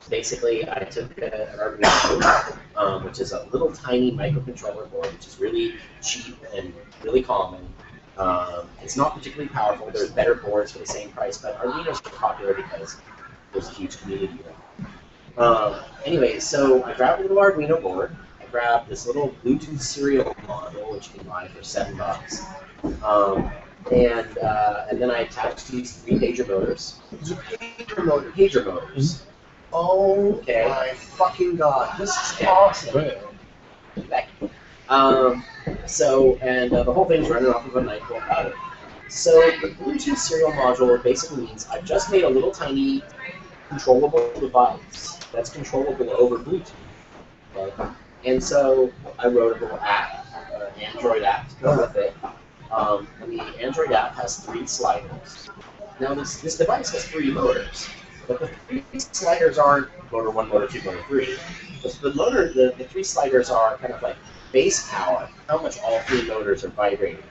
basically I took an Arduino, which is a little tiny microcontroller board, which is really cheap and really common. It's not particularly powerful. There's better boards for the same price, but Arduinos are popular because there's a huge community there. Anyway, so I grabbed a little Arduino board. I grabbed this little Bluetooth serial module, which you can buy for $7. And then I attached these 3 pager motors. These are pager motors. Pager motors. Oh Okay. my fucking God, this is awesome. The whole thing's running off of a 9-volt battery. So the Bluetooth serial module basically means I've just made a little tiny controllable device that's controllable over Bluetooth. Okay? And so I wrote a little app, an Android app to go with it. And the Android app has 3 sliders. Now this device has 3 motors. But the 3 sliders aren't motor 1, motor 2, motor 3. The 3 sliders are kind of like base power, how much all 3 motors are vibrating.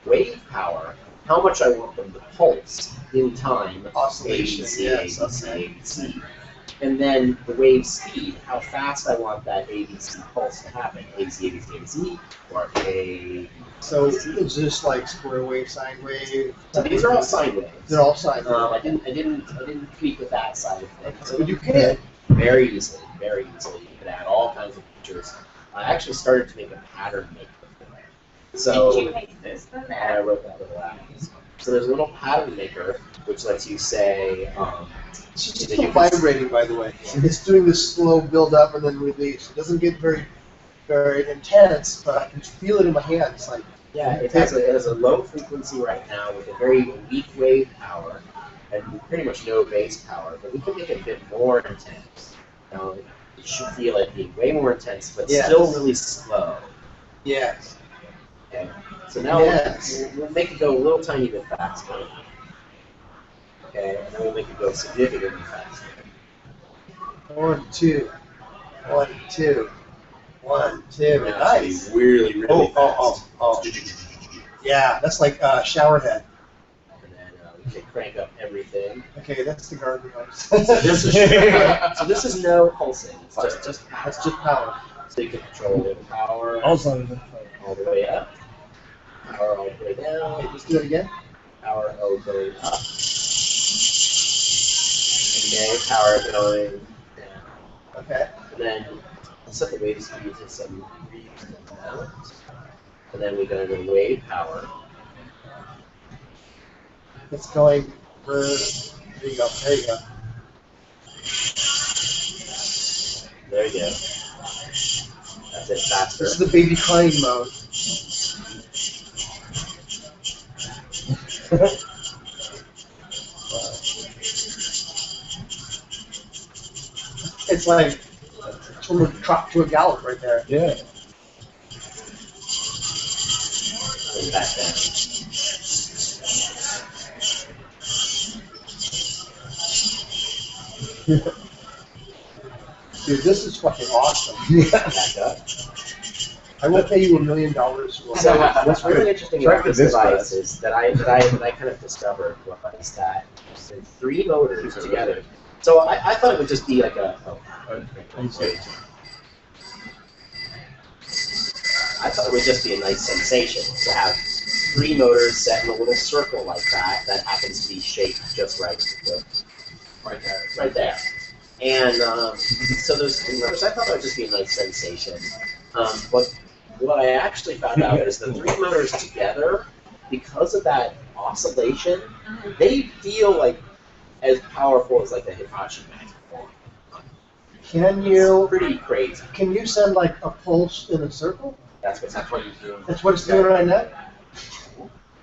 Wave power, how much I want them to pulse in time. Oscillation, ABC, yes, ABC, okay. ABC. And then the wave speed, how fast I want that ABC pulse to happen. ABC, ABC, ABC, or A. So is this like square wave, sine wave? So these are all sine waves. They're all sine wave. I didn't tweak with that side of things. But you can. Very easily, very easily. You can add all kinds of features. I actually started to make a pattern maker. So Did you make this then? I wrote that little app. So there's a little pattern maker which lets you say, It's just still vibrating, by the way. It's doing this slow build up and then release. It doesn't get very, very intense, but I can feel it in my hands. Like, yeah, it has a low frequency right now with a very weak wave power and pretty much no bass power, but we can make it a bit more intense. You should feel it being way more intense, but Yes. still really slow. yes. Okay. So now Yes. we'll make it go a little tiny bit faster. Okay, and then we'll make it go significantly faster. 1, 2. 1, 2. 1, 2. And now it's Nice. gonna be really, really fast. Oh. Yeah, that's like shower head. And then we can crank up everything. Okay, that's the garden hose. So this is no pulsing. It's just power. That's just power. So you can control the power Also, all the way up, power all the way Okay, down, let's do it again. power all the way up. Okay, power going down. Okay. And then set the wave speed to some reasonable amount. And then we go to wave power. It's going. There you go. There you go. There you go. That's it, faster. This is the baby crying mode. It's like from a trot to a gallop right there. Yeah. Back then. Dude, this is fucking awesome. Back up. I will pay you $1 million. So what's really interesting Try about this this device is that I kind of discovered was that there's 3 motors together. So I thought it would just be like I thought it would just be a nice sensation to have 3 motors set in a little circle like that happens to be shaped just right. Right there. And so those 3 motors, I thought that would just be a nice sensation. But what I actually found out is the 3 motors together, because of that oscillation, they feel like as powerful as like a Hitachi Magic Wand. Can you Pretty crazy. can you send like a pulse in a circle? That's what he's doing. That's what it's doing right now?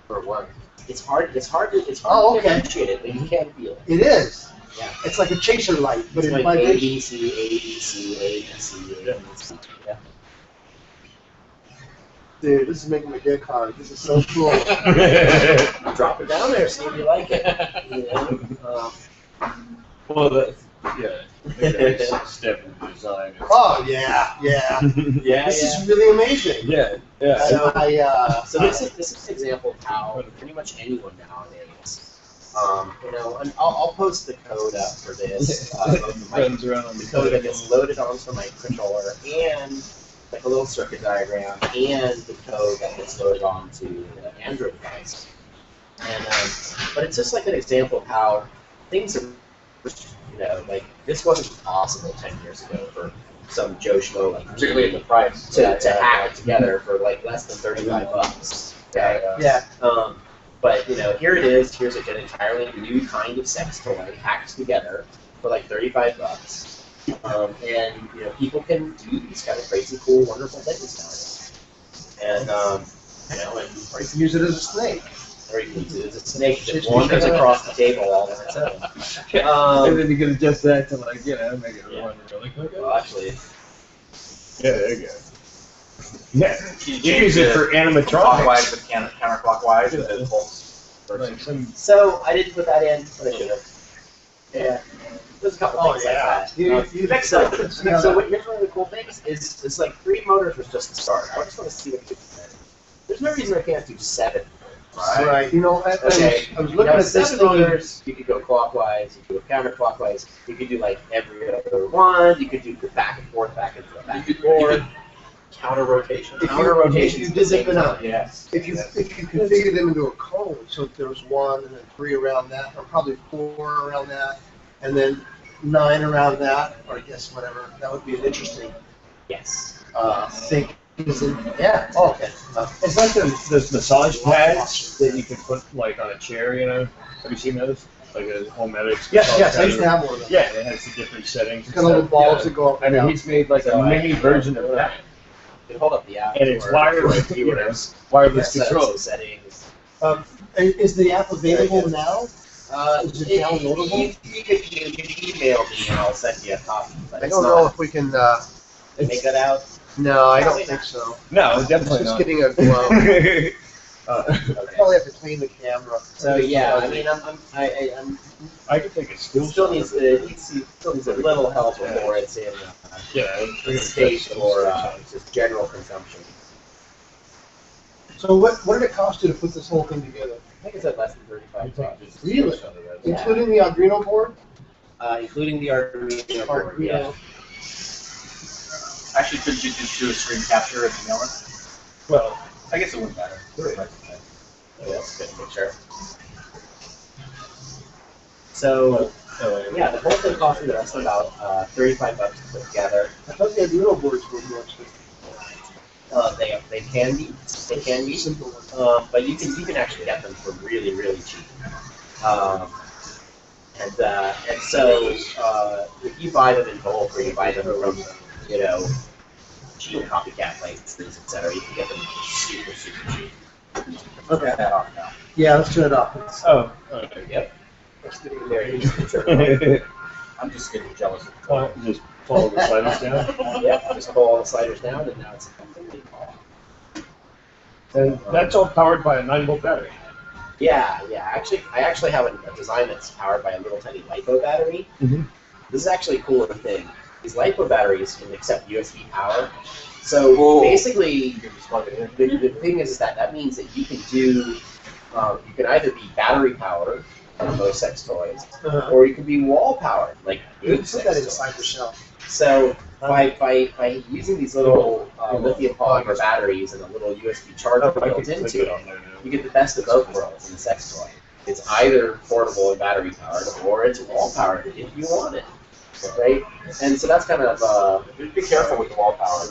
For what? It's hard to Oh, okay. differentiate it, but you can feel it. It is. Yeah. It's like a chaser light, but It's in like vibration. ABC, ABC, ABC, ABC. Yeah. Dude, this is making my dick hard. This is so cool. Drop it down there, see if you like it. You know? Well, yeah. Next step in the design. Oh yeah, yeah. Yeah, This is really amazing. Yeah, yeah. So- So So this is an example of how pretty much anyone nowadays, and I'll post the code up for this. Runs around on The code that gets loaded onto my controller, and like a little circuit diagram, and the code that gets loaded onto the Android device. And but it's just like an example of how things are, like this wasn't possible 10 years ago for some Joe Schmo like Particularly in the price. to hack it together for like less than $35. Okay? yeah. But here it is. Here's an entirely new kind of sex toy hacked together for like $35. And people can do these kind of crazy, cool, wonderful things nowadays. And and Or you can use it as a snake. or you can use it as a snake that wanders across the table all on its own. And then you can adjust that to make it Yeah. run really quick. Well, actually, Yeah, there you go. Yeah, you use it for animatronics. Clockwise with counterclockwise with the pulse. Like some, so I didn't put that in, but I should have. Yeah. There's a couple Oh, things yeah. like that. Next so here's one of the cool things is it's like 3 motors was just the start. I just want to see what you can do. There's no reason I can't do 7. Right. You know, Okay. I was looking at this 7 thing. motors, you could go clockwise, you could go counterclockwise, you could do like every other one, you could do back and forth, back and forth. Counter rotation. If you did zip it up. Yes. If you configure them into a cone, so if there was 1 and then 3 around that, or probably 4 around that, and then 9 around that, or I guess whatever, that would be an interesting Yes. thing. Yeah. Oh, okay. it's like those massage pads that you can put like on a chair. Have you seen those? Like a homemedics. Yes. I used to have one of those. Yeah, it has the different settings. It's got little balls that go up I and mean, down. he's made like a mini version of that, You can hold up the app. and it's or- wireless. or viewers. Wireless Set control. settings. Is the app available now? Is it downloadable? You can email me and I'll send you a copy. But I it's don't know not. if we can. Make that out. No, I don't think so. No, It's definitely just not. getting a glow. Okay. Probably have to clean the camera. So yeah, I mean, I'm I could take a still still shot needs of it. a little help before it's in Yeah, state for just general consumption. So what did it cost you to put this whole thing together? I think it's at less than $35, Really? Yeah. Including the Arduino board? including the Arduino board. Yeah. Actually, could you just do a screen capture and email it? Well, I guess it wouldn't matter. Oh, that's a good picture. So yeah, the whole thing cost me less than about $35 to put together. I thought the Arduino boards were more expensive. They can be Simple ones. but you can actually get them for really cheap. And so if you buy them in bulk or you buy them from cheap copycat places, etc., you can get them super cheap. Okay. Turn that off now. Yeah, let's turn it off. It's- Oh, okay. Yep. There you go. I'm just getting jealous. Just follow the sliders down. Yep. Just pull all the sliders down, and now it's completely off. And that's all powered by a 9-volt battery. Yeah. I actually have a design that's powered by a little tiny LiPo battery. Mhm. This is actually a cooler thing. These LiPo batteries can accept USB power. So basically, You can just plug it in. the thing is that means that you can do, you can either be battery powered, like most sex toys, or you can be wall powered, like You good can put sex that toys. inside the shell. So by using these little lithium polymer batteries and a little USB charger I built could click into it it, on there now. you get the best of both worlds in a sex toy. It's either portable and battery powered, or it's wall powered if you want it, right? And so that's kind of Be careful with the wall power.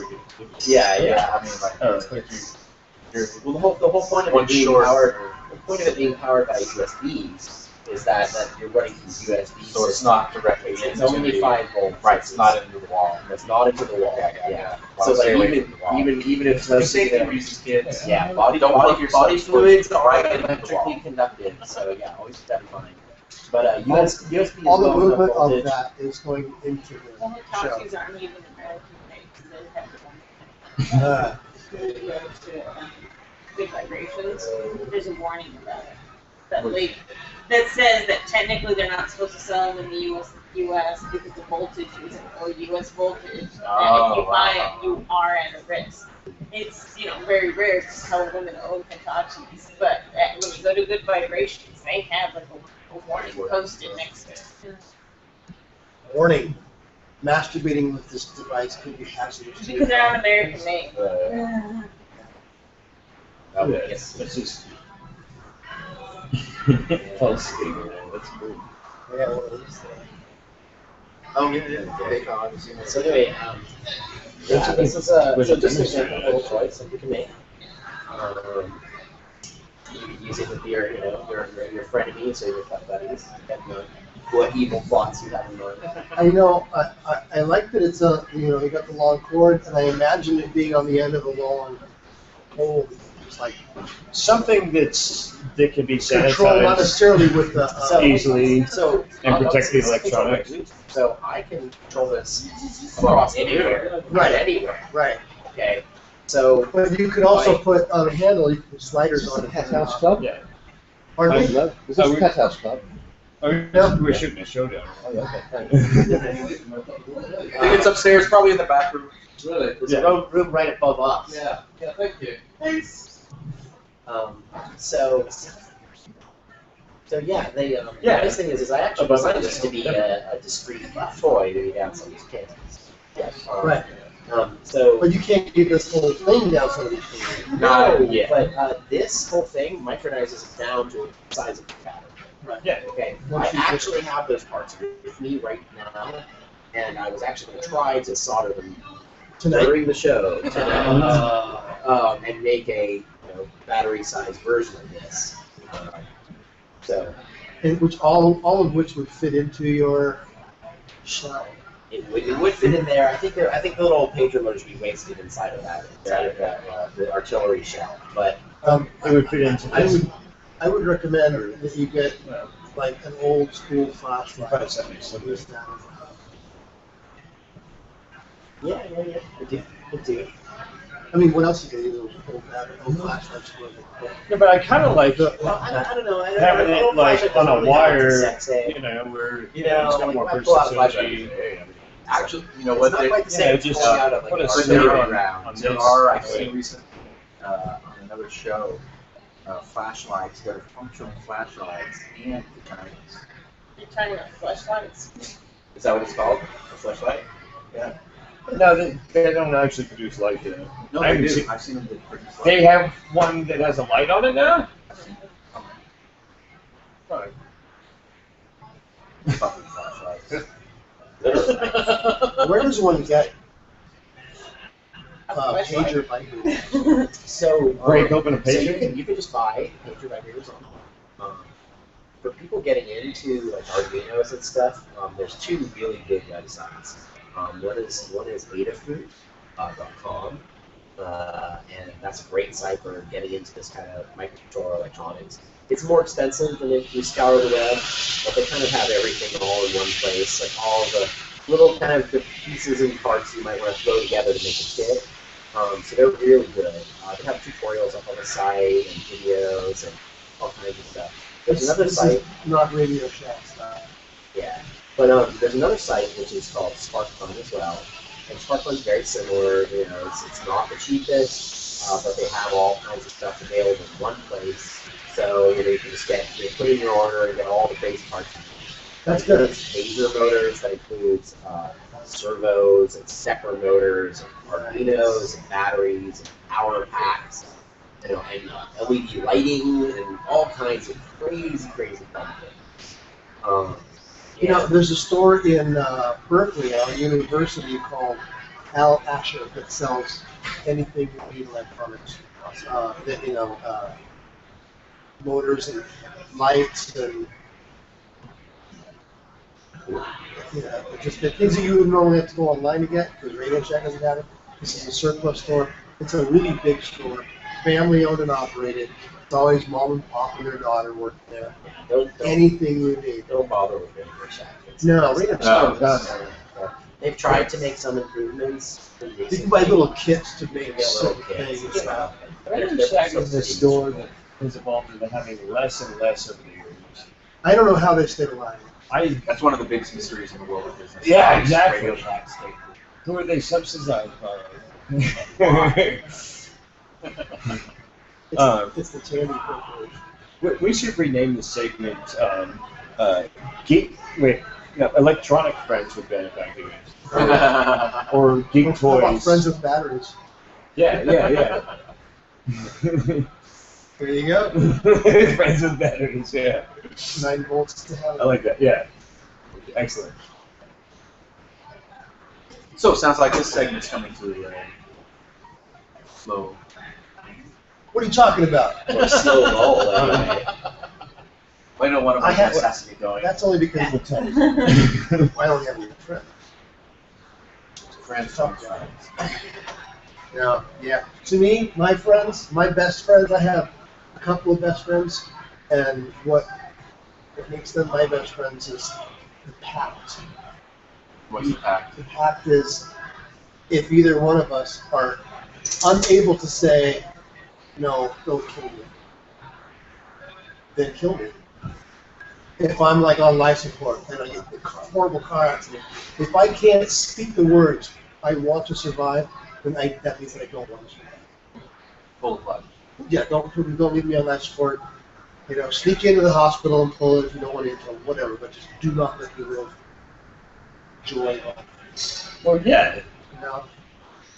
yeah. I mean, like, Oh, it's like Well, the whole point of One it being short. powered, the point of it being powered by USBs is that you're running through USB. so it's not directly It's into only the 5 volts. right. It's not into the wall. It's not into the wall. Yeah. So Stay like away from the wall. even if For safety reasons, kids. yeah, body Don't body, plug yourself body towards fluids the are right end of the electrically wall. conducted. So yeah, always keep that in mind. But USB is All the low enough movement of voltage. that is going into Well, the shell. Hitachi's aren't even American made, because they have good vibrations. There's a warning about it. That says that technically they're not supposed to sell them in the US because the voltage isn't for US voltage. And if you buy it, you are at a risk. It's very rare to tell women to own Hitachis, but when you go to Good Vibrations, they have like a warning posted next to it. Warning, masturbating with this device could be hazardous. to Because your they're health. not American made. Oh, Yeah, yes. it's just False statement. That's cool. I got one of these things. Oh, yeah. So anyway, this is so just an example of a little choice that you can make. You can use it with your frenemies or your tough buddies, depending on what evil thoughts you have in mind. I like that it's you got the long cord, and I imagine it being on the end of a long pole. It's like something that can be control, not sanitized necessarily with the. easily So and I'll protect the just control electronics. my Bluetooth. So I can control this across anywhere, Right. anywhere. Right. Okay. So But you could also put on a handle, you can put sliders on it. Pet House Club? Yeah. Pardon me? Is this Pet House Club? We're shooting a showdown. Oh, okay, thanks. It's upstairs, probably in the back room. Really? there's a room right above us. Yeah, thank you. So yeah, they the Yeah. nice thing is I actually Above designed us. this to be a discrete toy to be down somebody's kids. Right. So But you can't get this whole thing down somebody's finger. no, Yeah. but this whole thing micronizes it down to the size of the battery. Yeah. Okay, Once I you put- actually have those parts with me right now, and I was actually going to try to solder them Tonight. during the show tonight, and make a battery-sized version of this. So And which all of which would fit into your shell. it would fit in there. I think the little pager motors would be wasted inside of that the artillery shell, but It would fit into I this. would recommend that you get like an old school flashlight. Probably something similar. Use that. yeah, it do. I mean, what else you can use those old flashlights for? Yeah, but I kind of like Well, I don't know. having it like on a wire, Sexy. where You know, it's got like, more I pull out a versatility. Actually, you know It's what? not They, quite the Yeah, same. just pulling out of, put a like, sticker artillery on round. there this. are, I've That way. seen recent, on another show, flashlights that are functional flashlights and guns. You're talking about flashlights? Is that what it's called? A flashlight? No, they don't actually produce light. No, I they haven't do. seen- I've seen them pretty They have one that has a light on it now. Right. fucking flashlights. Where does one get A flashlight? pager vibrators? So Break open a so pager? you can just buy pager vibrators on. For people getting into like Arduinos and stuff, there's two really good websites. One is Adafruit.com, and that's a great site for getting into this kind of microcontroller electronics. It's more expensive than if you scour the web, but they kind of have everything all in one place, like all the little kind of the pieces and parts you might want to throw together to make a kit. So they're really good. They have tutorials up on the site and videos and all kinds of stuff. There's another site. Is not Radio Shack style. Yeah. But there's another site which is called SparkFun as well. And SparkFun's very similar. You know, it's not the cheapest, but they have all kinds of stuff available in one place. So you know, you can just put in your order and get all the base parts. That's good. It's laser motors. That includes servos and stepper motors, and Arduinos and batteries and power packs. You know, and LED lighting and all kinds of crazy fun things. You know, there's a store in Berkeley, our university, called Al Asher that sells anything you need electronics. That, you know, motors and lights and just the things that you would normally have to go online to get because Radio Shack doesn't have it. This is a surplus store. It's a really big store, family owned and operated. It's always mom and pop and their daughter working there. Anything you need. Don't bother with Radio Shack. No, Radio Shack doesn't. They've tried to make some improvements. You can buy little kits to make little certain kits and things. stuff. Radio Shack is a store that has evolved into having less and less over the years. I don't know how they stayed alive. That's one of the biggest mysteries in the world of business. Yeah, How does exactly. Radio Shack stay? Who are they subsidized by? It's the Tandy Corporation. We should rename the segment Electronic Friends with Benefactors. Or Geek How about Toys. Friends with Batteries? Yeah. There you go. Friends with Batteries, yeah. 9 volts to hell. I like that, yeah. Excellent. So it sounds like this segment's coming to a slow. What are you talking about? Or slow roll, anyway. I know one of my I have- guests has to get going. That's only because of the time. I don't have any friends. Friends. Yeah. To me, my friends, my best friends, I have a couple of best friends, and what makes them my best friends is the pact. What's the pact? The pact is if either one of us are unable to say, no, don't kill me, then kill me. If I'm like on life support and I get a horrible car accident, if I can't speak the words, I want to survive, then that means that I don't want to survive. Full plug. Yeah, don't leave me on life support. You know, sneak into the hospital and pull it if you don't want to, whatever, but just do not let the real joy off. Well, yeah. You know?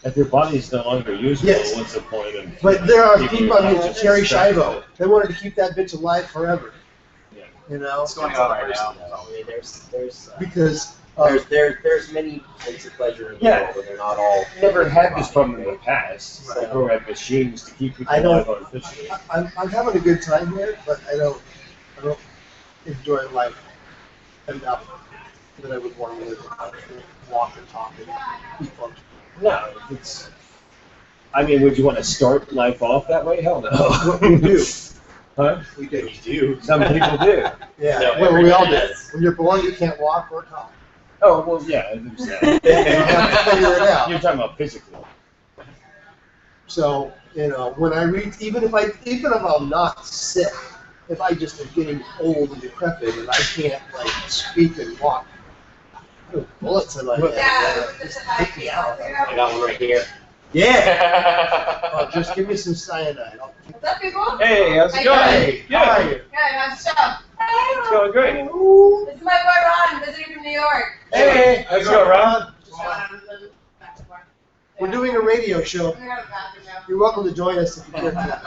If your body is no longer usable, Yes. what's the point of... But there are keeping people, I your mean, conscience Terry distracted? Schiavo, they wanted to keep that bitch alive forever. Yeah. You know? What's going on right now? I mean, there's Because there's many things of pleasure in the Yeah. world, and they're not all. Never had this problem in the past. Right. They had machines to keep people I don't- alive artificially. I'm having a good time here, but I don't enjoy life enough that I would want to live without it. Walk and talk and be functional. No, it's... I mean, would you want to start life off that way? Hell no. What we do. Huh? We do. You do. Some people do. Yeah, No, well, we all do. everybody does. When you're born, you can't walk or talk. Oh, well, yeah, there's that. You have to figure it out. You're talking about physically. So, you know, when I read, even if I'm not sick, if I just am getting old and decrepit and I can't like speak and walk, I have bullets in my head. Yeah. Just take me out. I got one right here. Yeah. Oh, just give me some cyanide. What's up, people? Hey, how's it Hey, going? Hey, how are you? Good, how's the show? It's going great. This is my boy Ron, visiting from New York. Hey, How's it going, Ron? we're doing a radio show. You're welcome to join us if you care to.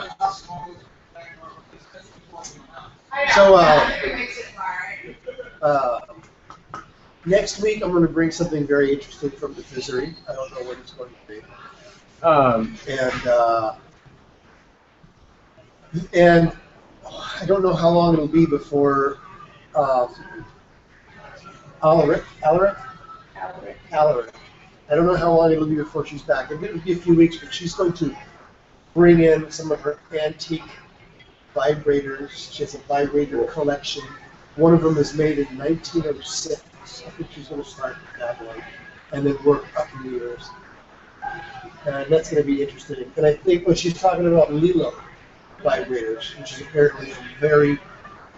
So, next week I'm going to bring something very interesting from the Fishery. I don't know what it's going to be. And I don't know how long it'll be before Alaric I don't know how long it'll be before she's back. It'll be a few weeks, but she's going to bring in some of her antique vibrators. She has a vibrator collection. One of them is made in 1906. I think she's going to start with that one and then work up in the years. And that's going to be interesting. And I think when she's talking about Lilo vibrators, which is apparently a very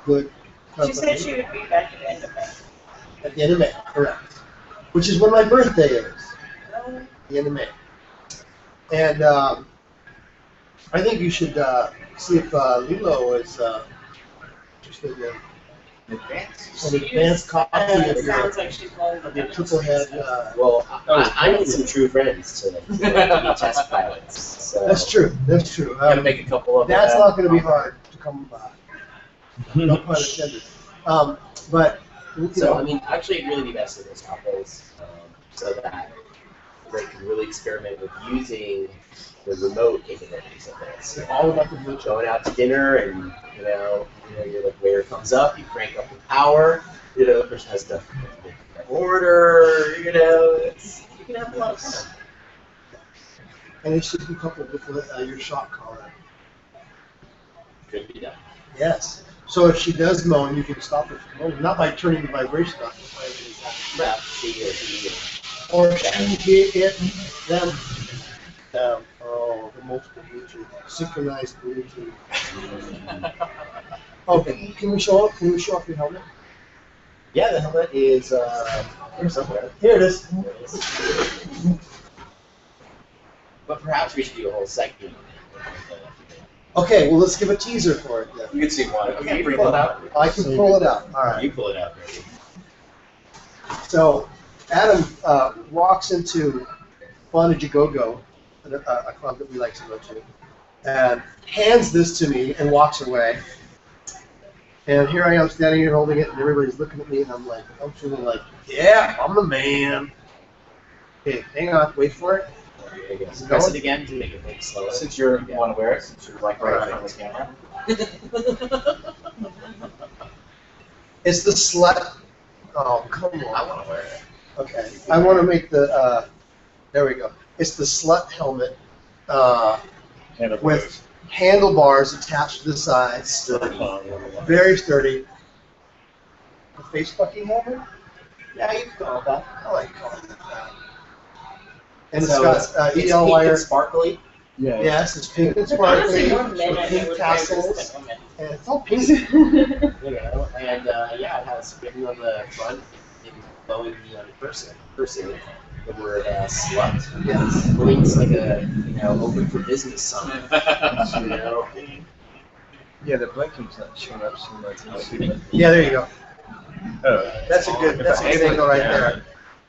good company. She said she would be back at the end of May. At the end of May, correct. Which is when my birthday is. The end of May. And I think you should see if Lilo is interested in an advanced copy of It sounds like she's going to your triple head. Well, I need some true friends to be test pilots. So That's true. That's true. Gotta make a couple of That's them. not going to be hard to come by. No pun intended. But you So, know, I mean, actually, it'd really be best for those couples, so that they can really experiment with using the remote capabilities of this. all about the virtual. Going out to dinner, and you're like, waiter comes up, you crank up the power, the person has to order, you can have a lot of fun. And it should be coupled with your shot collar. Could be done. Yes. So if she does moan, you can stop her from moaning, not by turning the vibration off. Well, she or he. Or she, it, them. Oh, the multiple Bluetooth, synchronized Bluetooth. Okay, can we show off your helmet? Yeah, the helmet is here somewhere. Here it is. But perhaps we should do a whole segment. Okay, well let's give a teaser for it then. You can see one. Okay, bring it out. I can pull it out. All right. You pull it out, baby. So Adam walks into Go, a club that we like to go to, and hands this to me and walks away. And here I am standing here holding it, and everybody's looking at me, and I'm feeling like, yeah, I'm the man. Okay, hang on, wait for it. There you go. Press it again to make it think slower. Since you want to wear it, since you're like right in front of the camera. It's the slut. Oh, come on. I want to wear it. Okay, I want to make the. There we go. It's the slut helmet with handlebars attached to the sides. Very sturdy. A face fucking helmet? Yeah, you can call it that. I like calling it that. And So it's got it's EL pink wire. and sparkly. Yeah. Yes, it's pink and Honestly, sparkly. more men With I pink would tassels. women. And it's all pink. And yeah, it has written on the front in glowing neon cursive the word slut. Yes. Blinks like a open for business sign. Yeah, the blinking's not showing up so much. Yeah, there you go. Oh. That's a good angle right there.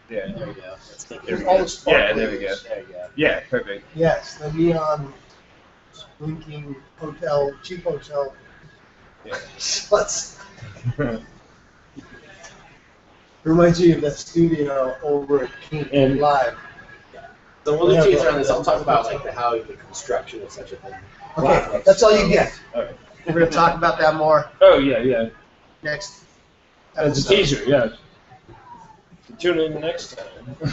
Yeah. There we go. Let's take There's it. all the sparkly. Yeah, there we go. There you go. Yeah, perfect. Yes, the neon blinking hotel, cheap hotel. Yeah. Sluts. Reminds me of that studio over at King And- Live. So while the cheese are on this, I'll talk about how the construction of such a thing. Okay, that's all you get. Okay. We're going to talk about that more Oh, yeah. next. As a teaser, yeah. Tune in next time.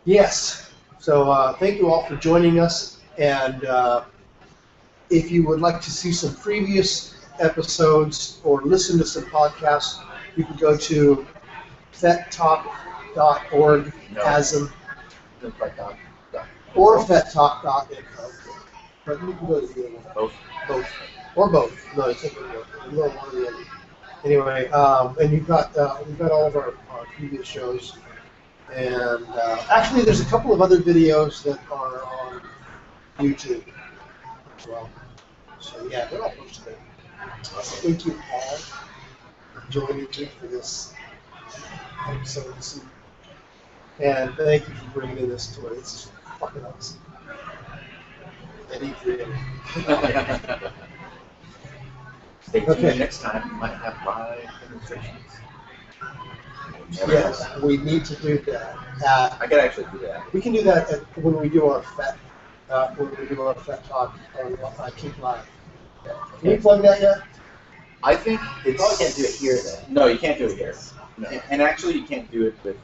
Yes. So thank you all for joining us. And if you would like to see some previous episodes or listen to some podcasts, you can go to fettalk.org, ASM, or fettalk.info. But you can go to the other one. Both. Or both. No, you can't go to both. You go to one or the other. Anyway, and we've got all of our previous shows. And actually, there's a couple of other videos that are on YouTube as well. So yeah, they're all posted there. Thank you, Paul, for joining me for this episode. And thank you for bringing in this toy. It's fucking awesome. And Adrian. Stay tuned Okay. next time. We might have live demonstrations. Yes, we need to do that. I could actually do that. We can do that when we do our FET talk on Keep Live. Can we plug that yet? I think it's. Probably can't do it here, though. No, you can't do it here. No. And actually, you can't do it with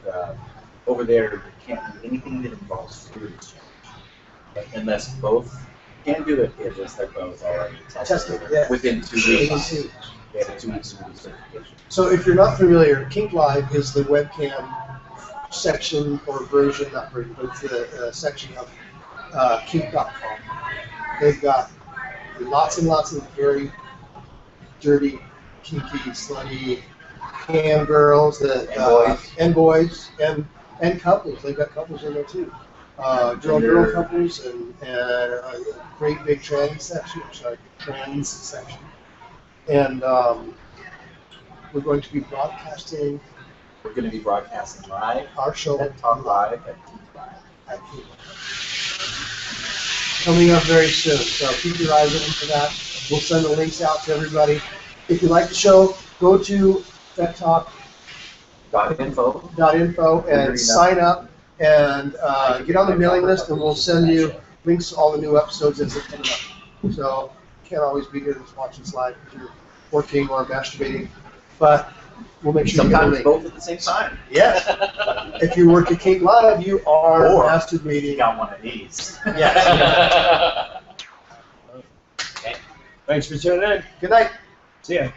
over there, you can't do anything that involves food exchange. Unless both can do it, it's just they're both already Tested, yeah. within 2 weeks. They have 2 weeks to do certification. So if you're not familiar, Kink Live is the webcam section or version, not version, but it's the section of kink.com. They've got lots and lots of very dirty, kinky, slutty cam girls that and boys and couples. They've got couples in there too. Girl couples and a great big trans section. And we're going to be broadcasting. We're going to be broadcasting live. Our show at Talk Live at coming up very soon. So keep your eyes open for that. We'll send the links out to everybody. If you like the show, go to FetTalk.info and sign up and get on the mailing list, and we'll send you links to all the new episodes as they come up. So you can't always be here to watch this live if you're working or masturbating, but we'll make sure you get a link. Both at the same time. Yes. If you work at Kink Live, you are Or masturbating. You got one of these. Yes. Okay. Thanks for tuning in. Good night. See ya.